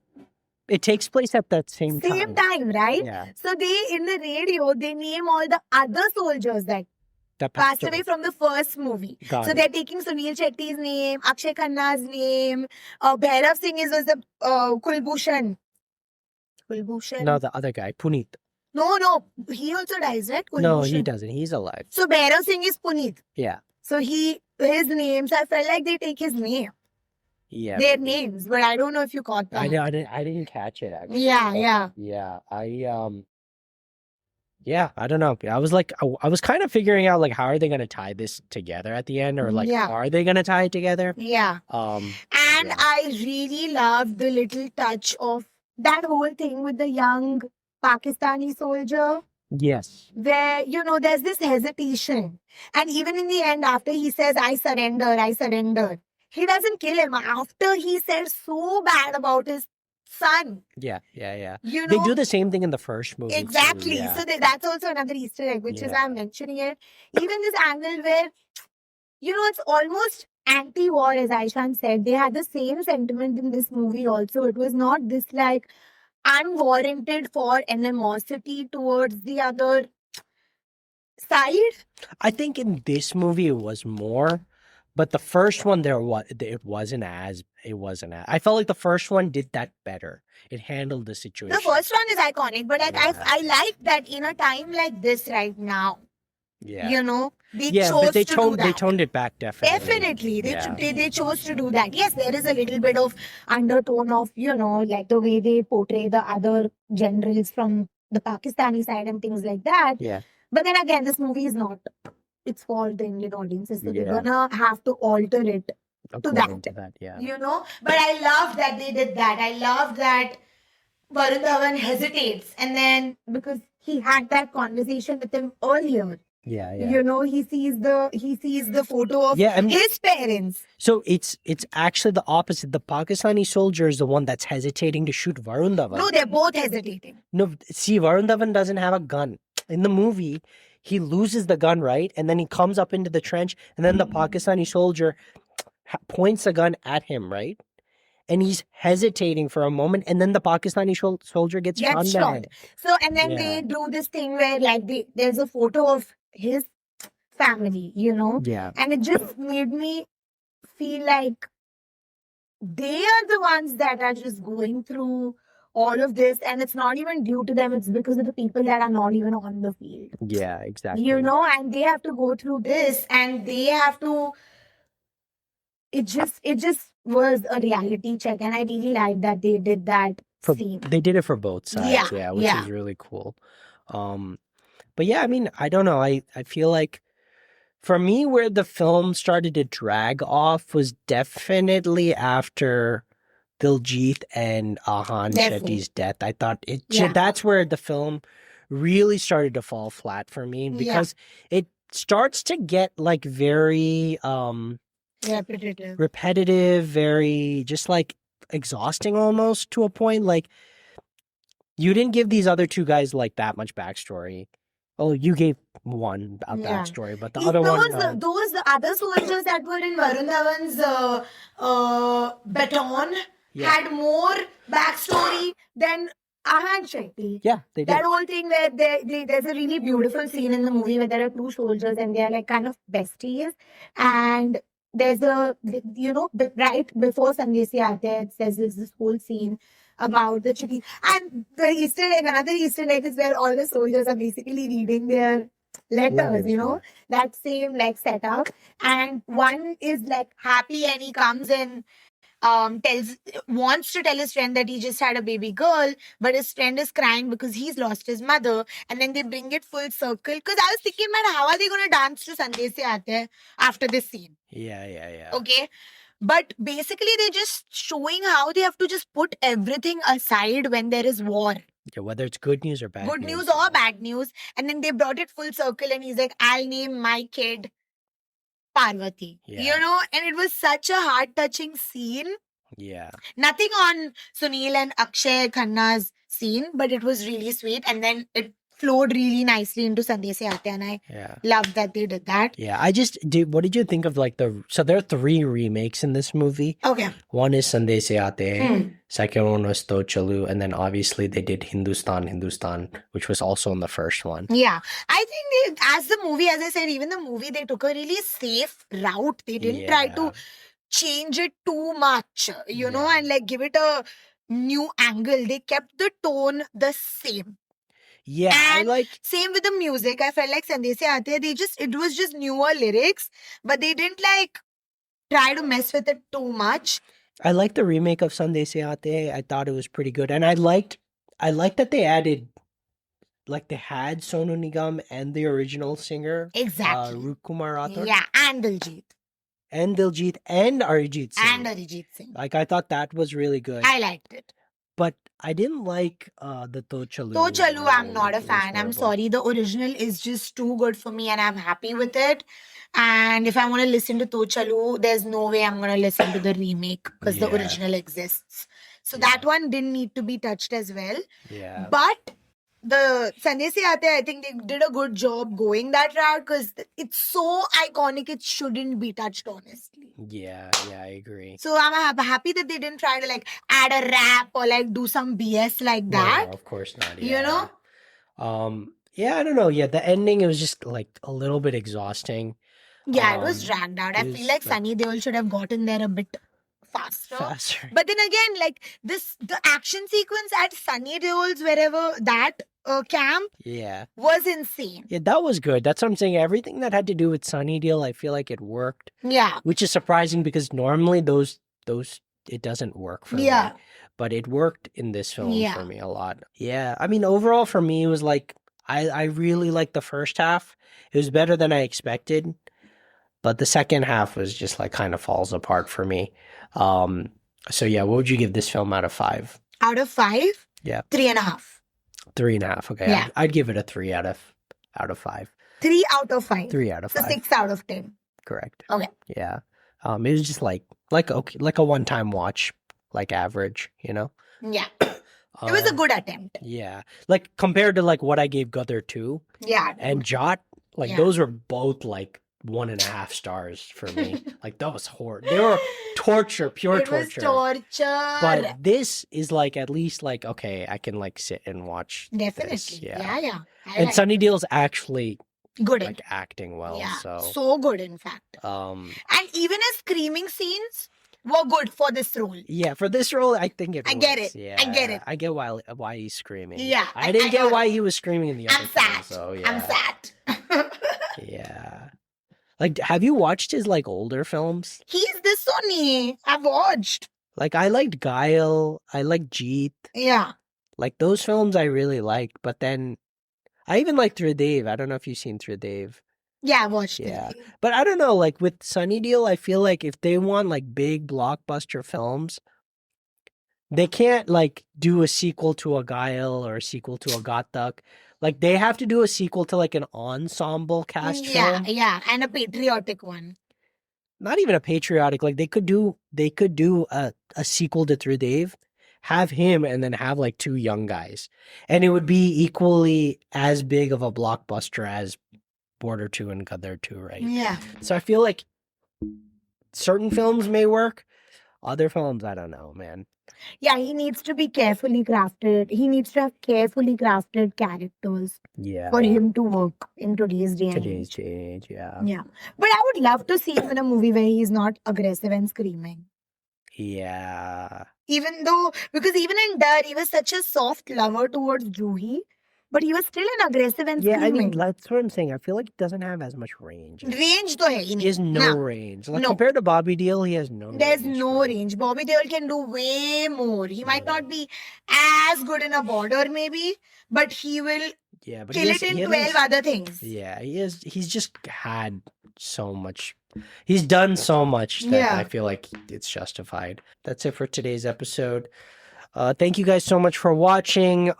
It takes place at that same same time. time, right? Yeah. So in the radio, they name all the other soldiers that passed away from the first movie. Got So it. they're taking Suniel Shetty's name, Akshaye Khanna's name, Bhairav Singh was the Kulbhushan. Kulbhushan? No, the other guy, Puneet. No, he also dies, right? No, he Kulbhushan. doesn't. He's alive. So Bhairav Singh is Puneet. Yeah. So his name, so I felt like they take his name, Yeah. their names, but I don't know if you caught that. I didn't catch it actually. Yeah. Yeah. I don't know. I was like, I was kind of figuring out like, how are they going to tie this together at the end, or like, Yeah. are they going to tie it together? Yeah. And Yeah. I really loved the little touch of that whole thing with the young Pakistani soldier Yes. where, there's this hesitation. And even in the end, after he says, I surrender, he doesn't kill him. After he said so bad about his son. Yeah. They They do the same thing in the first movie. too, Exactly. yeah. So that's also another Easter egg, which is why I'm mentioning it. Even this angle where, it's almost anti-war, as Aishan said. They had the same sentiment in this movie also. It was not this like unwarranted for animosity towards the other side. I think in this movie it was more, but the first one it wasn't as. I felt like the first one did that better. It handled the situation. The first one is iconic, but I like that in a time like this right now. Yeah. They Yeah, chose but they to do that. they toned it back definitely. Definitely. Yeah. They chose to do that. Yes, there is a little bit of undertone of, like the way they portray the other generals from the Pakistani side and things like that. Yeah. But then again, this movie is not. It's for the Indian audiences. So they're Yeah. going to have to alter it. According to that, yeah. But I love that they did that. I love that Varun Dhawan hesitates. And then, because he had that conversation with him earlier. Yeah. He sees the photo of Yeah, his parents. So it's actually the opposite. The Pakistani soldier is the one that's hesitating to shoot Varun Dhawan. No, they're both hesitating. No, see, Varun Dhawan doesn't have a gun. In the movie, he loses the gun, right? And then he comes up into the trench, and then the Pakistani soldier points a gun at him, right? And he's hesitating for a moment, and then the Pakistani soldier gets shot. So, and then they do this thing where, like, there's a photo of his family, Yeah. and it just made me feel like they are the ones that are just going through all of this, and it's not even due to them, it's because of the people that are not even on the field. Yeah, exactly. And they have to go through this, and they have to. It just was a reality check, and I really like that they did that scene. They did it for both sides, which is really cool. But yeah, I mean, I don't know. I feel like for me, where the film started to drag off was definitely after Diljit and Ahan Shetty's death. I thought that's where the film really started to fall flat for me, because it starts to get like very repetitive, very just like exhausting almost to a point. Like, you didn't give these other two guys like that much backstory. Oh, you gave one backstory, but the other one... Those other soldiers that were in Varun Dhawan's baton had more backstory than Akshaye Shetty. Yeah, they did. That whole thing where there's a really beautiful scene in the movie where there are two soldiers and they are like kind of besties. And there's right before Sandese Aate Hai, there's this whole scene about the chicken. And the Easter egg, another Easter egg is where all the soldiers are basically reading their letters, that same like setup. And one is like happy and he comes in wants to tell his friend that he just had a baby girl, but his friend is crying because he's lost his mother. And then they bring it full circle. Because I was thinking, man, how are they going to dance to Sandese Aate Hai after this scene? Yeah. Okay. But basically, they're just showing how they have to just put everything aside when there is war. Yeah, whether it's good news or bad Good news or bad news. And then they brought it full circle and he's like, I'll name my kid Parvati. Yeah. And it was such a heart-touching scene. Yeah. Nothing on Sunil and Akshaye Khanna's scene, but it was really sweet. And then it flowed really nicely into Sandese Aate Hai, and I loved that they did that. Yeah, what did you think of like so there are 3 remakes in this movie. Okay. One is Sandese Aate Hai, second one was To Chalu, and then obviously they did Hindustan, which was also in the first one. Yeah. I think as I said, even the movie, they took a really safe route. They didn't try to change it too much, and like give it a new angle. They kept the tone the same. Yeah, and same with the music. I felt like Sandese Aate Hai, it was just newer lyrics, but they didn't like try to mess with it too much. I liked the remake of Sandese Aate Hai. I thought it was pretty good, and I liked that they added, like they had Sonu Nigam and the original singer, exactly, Roop Kumar Rathod, and Diljit. And Arijit Singh. Like I thought that was really good. I liked it. But I didn't like the To Chalu. To Chalu, I'm not a fan. I'm sorry. The original is just too good for me and I'm happy with it. And if I want to listen to To Chalu, there's no way I'm going to listen to the remake because the original exists. So that one didn't need to be touched as well. Yeah. But the Sandese Aate Hai, I think they did a good job going that route because it's so iconic, it shouldn't be touched, honestly. Yeah, I agree. So I'm happy that they didn't try to like add a rap or like do some BS like that. No, of course not. Yeah. Yeah, I don't know. Yeah, the ending, it was just like a little bit exhausting. Yeah, it was dragged out. I feel like Sunny Deol should have gotten there a bit faster. But then again, like the action sequence at Sunny Deol's wherever that camp was insane. Yeah, that was good. That's what I'm saying. Everything that had to do with Sunny Deol, I feel like it worked. Yeah. Which is surprising because normally those it doesn't work for me. But it worked in this film for me a lot. Yeah. I mean, overall for me, it was like, I really liked the first half. It was better than I expected. But the second half was just like kind of falls apart for me. So yeah, what would you give this film out of 5? Out of 5? Yeah. 3.5. 3.5. Okay. Yeah. I'd give it a 3 out of 5. 3 out of 5. 3 out of 5. So 6 out of 10. Correct. Okay. Yeah. It was just like okay, like a one-time watch, like average, Yeah. It was a good attempt. Yeah. Like compared to like what I gave Gadar 2. Yeah. And Jat, like those were both like 1.5 stars for me. Like that was horrible. They were torture, pure torture. It was torture. But this is like at least like, okay, I can like sit and watch. Definitely. This. Yeah. And Sunny Deol's actually good, like acting well. Yeah. So good, in fact. And even his screaming scenes were good for this role. Yeah, for this role, I think it. I get it. Yeah, I get it. I get why he's screaming. Yeah, I didn't get why he was screaming in the other. I'm sad. So yeah, I'm sad. Yeah. Like, have you watched his like older films? He's the Sony. I've watched. Like, I liked Guile. I liked Jeet. Yeah. Like those films, I really liked. But then, I even like Tridev. I don't know if you've seen Tridev. Yeah, I watched it. Yeah, but I don't know. Like with Sunny Deol, I feel like if they want like big blockbuster films, they can't like do a sequel to a Guile or a sequel to a Gatak. Like they have to do a sequel to like an ensemble cast film. Yeah, and a patriotic one. Not even a patriotic. Like they could do a sequel to Tridev, have him, and then have like 2 young guys, and it would be equally as big of a blockbuster as Border 2 and Gadar 2, right? Yeah. So I feel like certain films may work. Other films, I don't know, man. Yeah, he needs to be carefully crafted. He needs to have carefully crafted characters Yeah. for him to work in today's day and Today's age. age, yeah. Yeah. But I would love to see him in a movie where he's not aggressive and screaming. Yeah. Even though, because even in Dar, he was such a soft lover towards Juhi, but he was still an aggressive and Yeah, I screaming. mean, that's what I'm saying. I feel like he doesn't have as much range. Range to hai hi He nahi. has no Nah. range. Like, No. compared to Bobby Deol, he has no There's range. no range. Bobby Deol can do way more. He might not be as good in a border, maybe, but he will Yeah, but kill it in 12 other things. Yeah, he's just had so much. He's done so much that Yeah. I feel like it's justified. That's it for today's episode. Thank you guys so much for watching.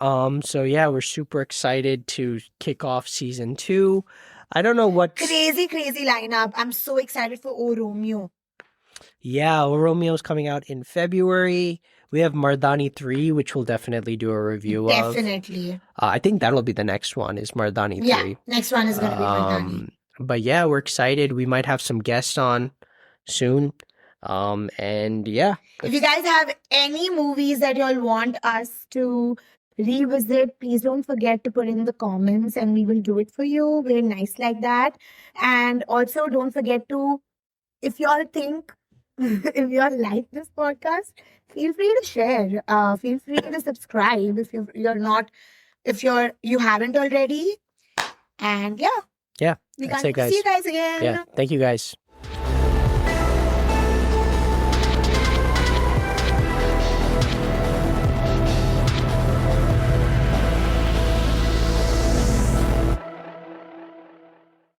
So yeah, we're super excited to kick off season 2. I don't know what. Crazy lineup. I'm so excited for Oh Romeo. Yeah, Romeo's coming out in February. We have Mardani 3, which we'll definitely do a review of. Definitely. I think that'll be the next one, is Mardani 3. Yeah, next one is going to be Mardani. But yeah, we're excited. We might have some guests on soon. And yeah. If you guys have any movies that y'all want us to revisit, please don't forget to put in the comments and we will do it for you. We're nice like that. And also don't forget to, if y'all think, if y'all like this podcast, feel free to share. Feel free to subscribe if you haven't already. And yeah. Yeah. We That's can't it, guys. see you guys again. Yeah. Thank you, guys.